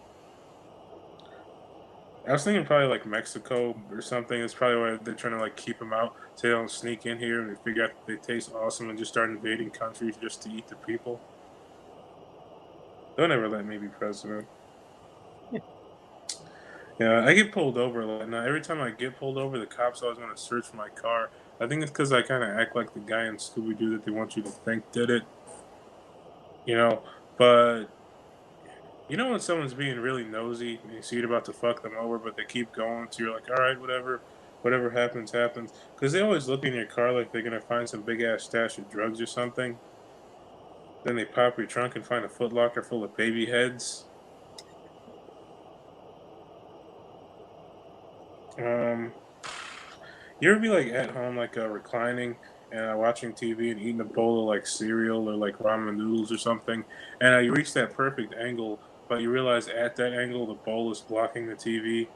I was thinking probably like Mexico or something. It's probably why they're trying to like keep them out so they don't sneak in here and they figure out that they taste awesome and just start invading countries just to eat the people. They'll never let me be president. Yeah, I get pulled over a lot. Now, every time I get pulled over, the cops always want to search for my car. I think it's because I kind of act like the guy in Scooby Doo that they want you to think did it, you know. But you know when someone's being really nosy and you see it about to fuck them over, but they keep going, so you're like, all right, whatever happens, happens. Because they always look in your car like they're gonna find some big ass stash of drugs or something. Then they pop your trunk and find a Foot Locker full of baby heads. Um, you ever be like at home, like reclining and watching TV and eating a bowl of like cereal or like ramen noodles or something, and you reach that perfect angle, but you realize at that angle the bowl is blocking the TV.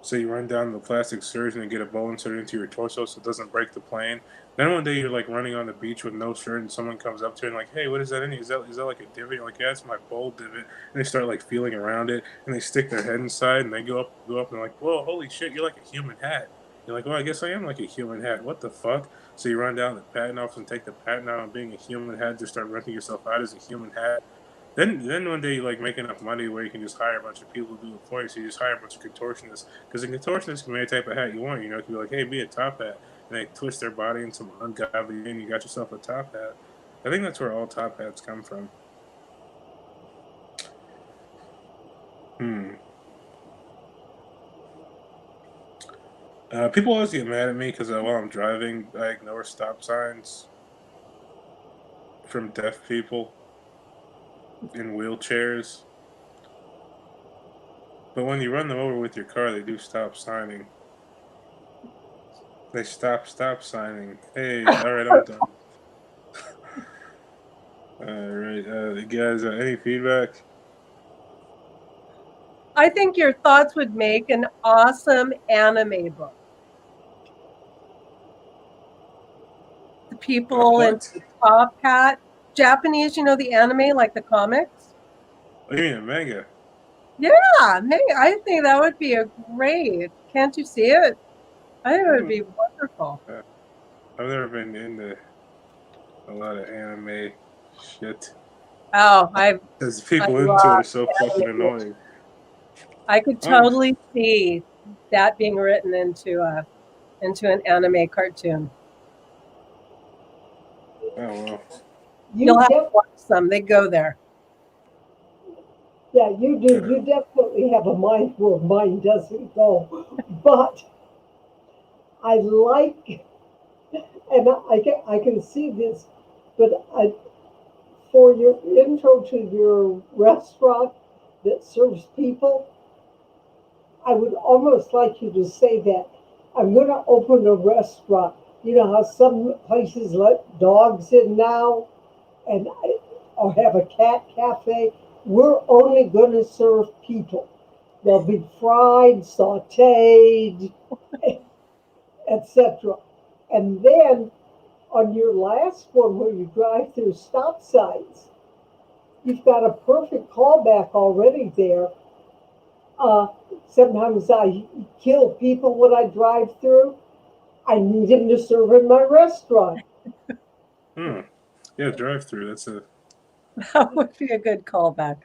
So you run down to the plastic surgeon and get a bowl inserted into your torso so it doesn't break the plane. Then one day you're like running on the beach with no shirt and someone comes up to you and like, hey, what is that in you? Is that like a divot? You're like, yeah, it's my bowl divot. And they start like feeling around it and they stick their head inside and they go up and they're like, whoa, holy shit, you're like a human hat. You're like, well, I guess I am like a human hat. What the fuck? So you run down to the patent office and take the patent out on being a human hat, just start renting yourself out as a human hat. Then one day you like make enough money where you can just hire a bunch of people to do it for you. So you just hire a bunch of contortionists because a contortionist can be any type of hat you want. You know, it can be like, hey, be a top hat, and they twist their body in some ungodly way, and you got yourself a top hat. I think that's where all top hats come from. Hmm. People always get mad at me because while I'm driving, I ignore stop signs from deaf people in wheelchairs. But when you run them over with your car, they do stop signing. They stop signing. Hey, all right, I'm done. All right, guys, any feedback? I think your thoughts would make an awesome anime book. The people in What? the top hat. Japanese, you know, the anime, like the comics. Oh, you mean a manga? Yeah, maybe I think that would be a great. Can't you see it? I think it would be wonderful. I've never been into a lot of anime shit. Oh, Because people into it love are so fucking annoying. I could totally see that being written into an anime cartoon. Oh well. You'll have to watch some. They go there. Yeah, you do. You definitely have a mind where mine doesn't go. But I like, and I can see this, but for your intro to your restaurant that serves people, I would almost like you to say that I'm going to open a restaurant. You know how some places let dogs in now, and or have a cat cafe. We're only going to serve people. They'll be fried, sautéed, etc. And then on your last one, where you drive through stop signs, you've got a perfect callback already there. Uh, Sometimes I kill people when I drive through. I need them to serve in my restaurant. Hmm. Yeah, drive through. That's a That would be a good callback.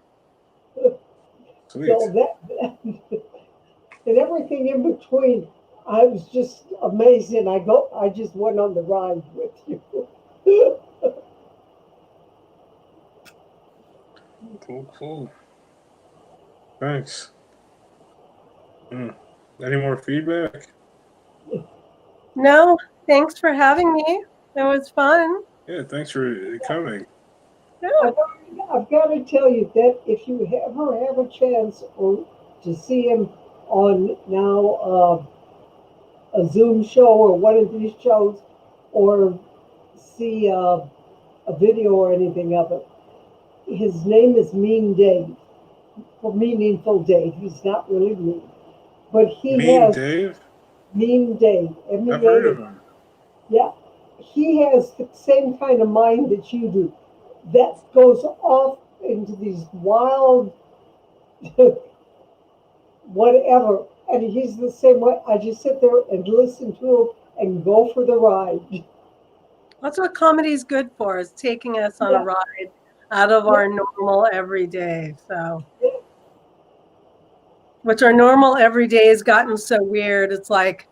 sweet. So that and everything in between, I was just amazing. I just went on the ride with you. Cool, cool. Thanks. Hmm. Any more feedback? No, thanks for having me. It was fun. Yeah, thanks for coming. Yeah. I've got to tell you that if you ever have a chance or to see him on now a Zoom show or one of these shows, or see a video or anything of it, his name is Mean Dave, for Meaningful Dave. He's not really mean, but he Mean has Dave? Mean Dave, I've heard MEA. of him. Yeah, he has the same kind of mind that you do. That goes off into these wild whatever. And he's the same way. I just sit there and listen to him and go for the ride. That's what comedy's good for, is taking us on a Yeah. ride out of our normal everyday. So, which our normal everyday has gotten so weird. It's like,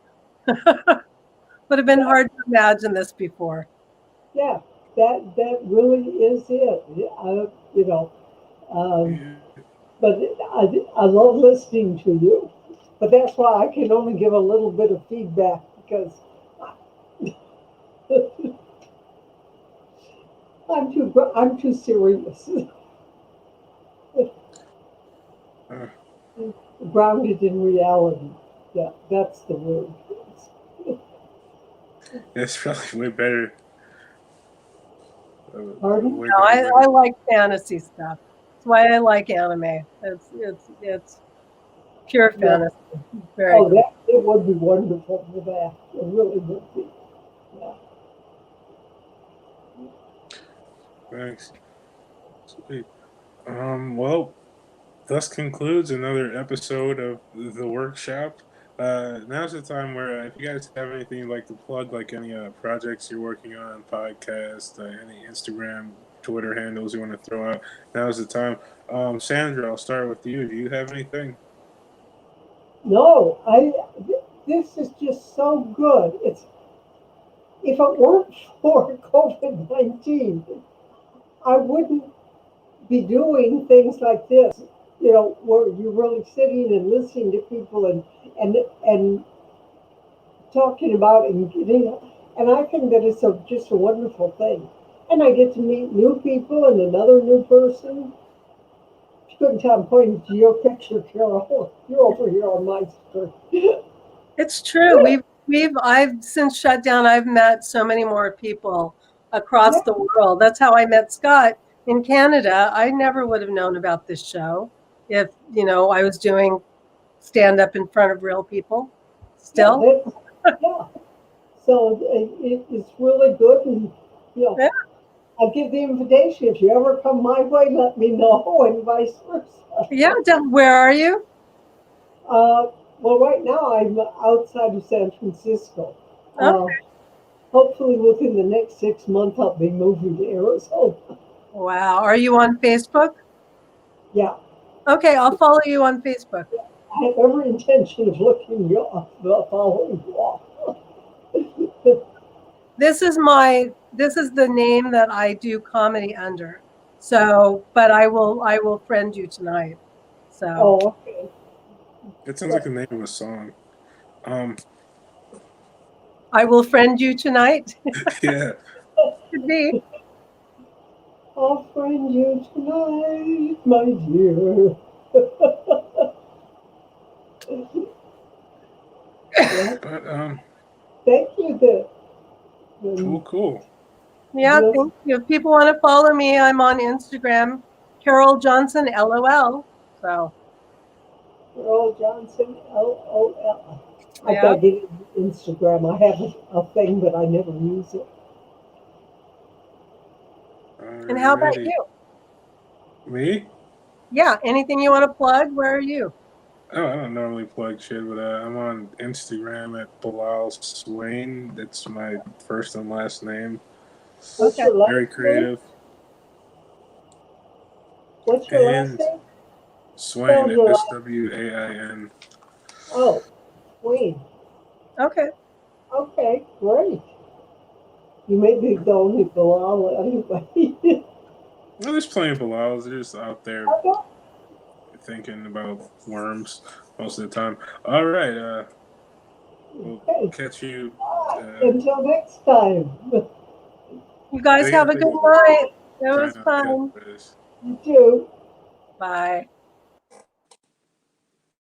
would have been hard to imagine this before. Yeah, that really is it. You know, um, Yeah. but I love listening to you. But that's why I can only give a little bit of feedback because I'm too serious. Uh, Grounded in reality. Yeah, that's the word. it's probably way better. Pardon? Way No, better way I like fantasy stuff. That's why I like anime. It's pure Yeah. fantasy. Very Oh, cool. that it would be wonderful for that. It really would be. Yeah. Thanks. Sweet. Well, thus concludes another episode of the workshop. Now's the time where if you guys have anything you'd like to plug, like any projects you're working on, podcast, any Instagram, Twitter handles you want to throw out, now's the time. Sandra, I'll start with you. Do you have anything? No, this is just so good. It's if it weren't for COVID-19, I wouldn't be doing things like this. You know, where you're really sitting and listening to people and talking about and getting, and I think that it's just a wonderful thing. And I get to meet new people and another new person. You couldn't tell I'm pointing to your picture, Carol. You're over here on my screen. It's true. I've since shut down. I've met so many more people across Yeah, the world. That's how I met Scott in Canada. I never would have known about this show if, I was doing stand up in front of real people yeah, still. yeah. So it's really good, and you know, Yeah. I'll give the invitation. If you ever come my way, let me know, and vice versa. Yeah. Where are you? Uh, well, right now I'm outside of San Francisco. Oh, Uh, Hopefully, within the next 6 months, I'll be moving to Arizona. wow. Are you on Facebook? Yeah, Okay, I'll follow you on Facebook. I have every intention of looking you up, following you off. This is the name that I do comedy under. So, but I will friend you tonight. So, Oh, okay. It sounds like the name of a song. Um, I will friend you tonight. yeah. Could be. I'll find you tonight, my dear. Yeah. But Thank you. cool. Yeah, Yes. thank you. If people want to follow me, I'm on Instagram, Carol Johnson LOL. So Earl Johnson, LOL. I yeah. gotta get Instagram. I have a thing, but I never use it. And how about Alrighty. you? Me? Yeah, anything you want to plug? Where are you? Oh, I don't normally plug shit, but I'm on Instagram at Bilal Swain. That's my first and last name. What's Okay. your last Very name? creative. What's your last And name? Swain, Spell your last. SWAIN. Oh, Wayne. Okay. Okay, great. You may be the only Bilal anyway. Well, there's plenty of Bilals. They're just out there I don't. thinking about worms most of the time. All right. We'll Okay. catch you. Until next time. You guys have a good night. It Try was not to fun. catch this. You too. Bye.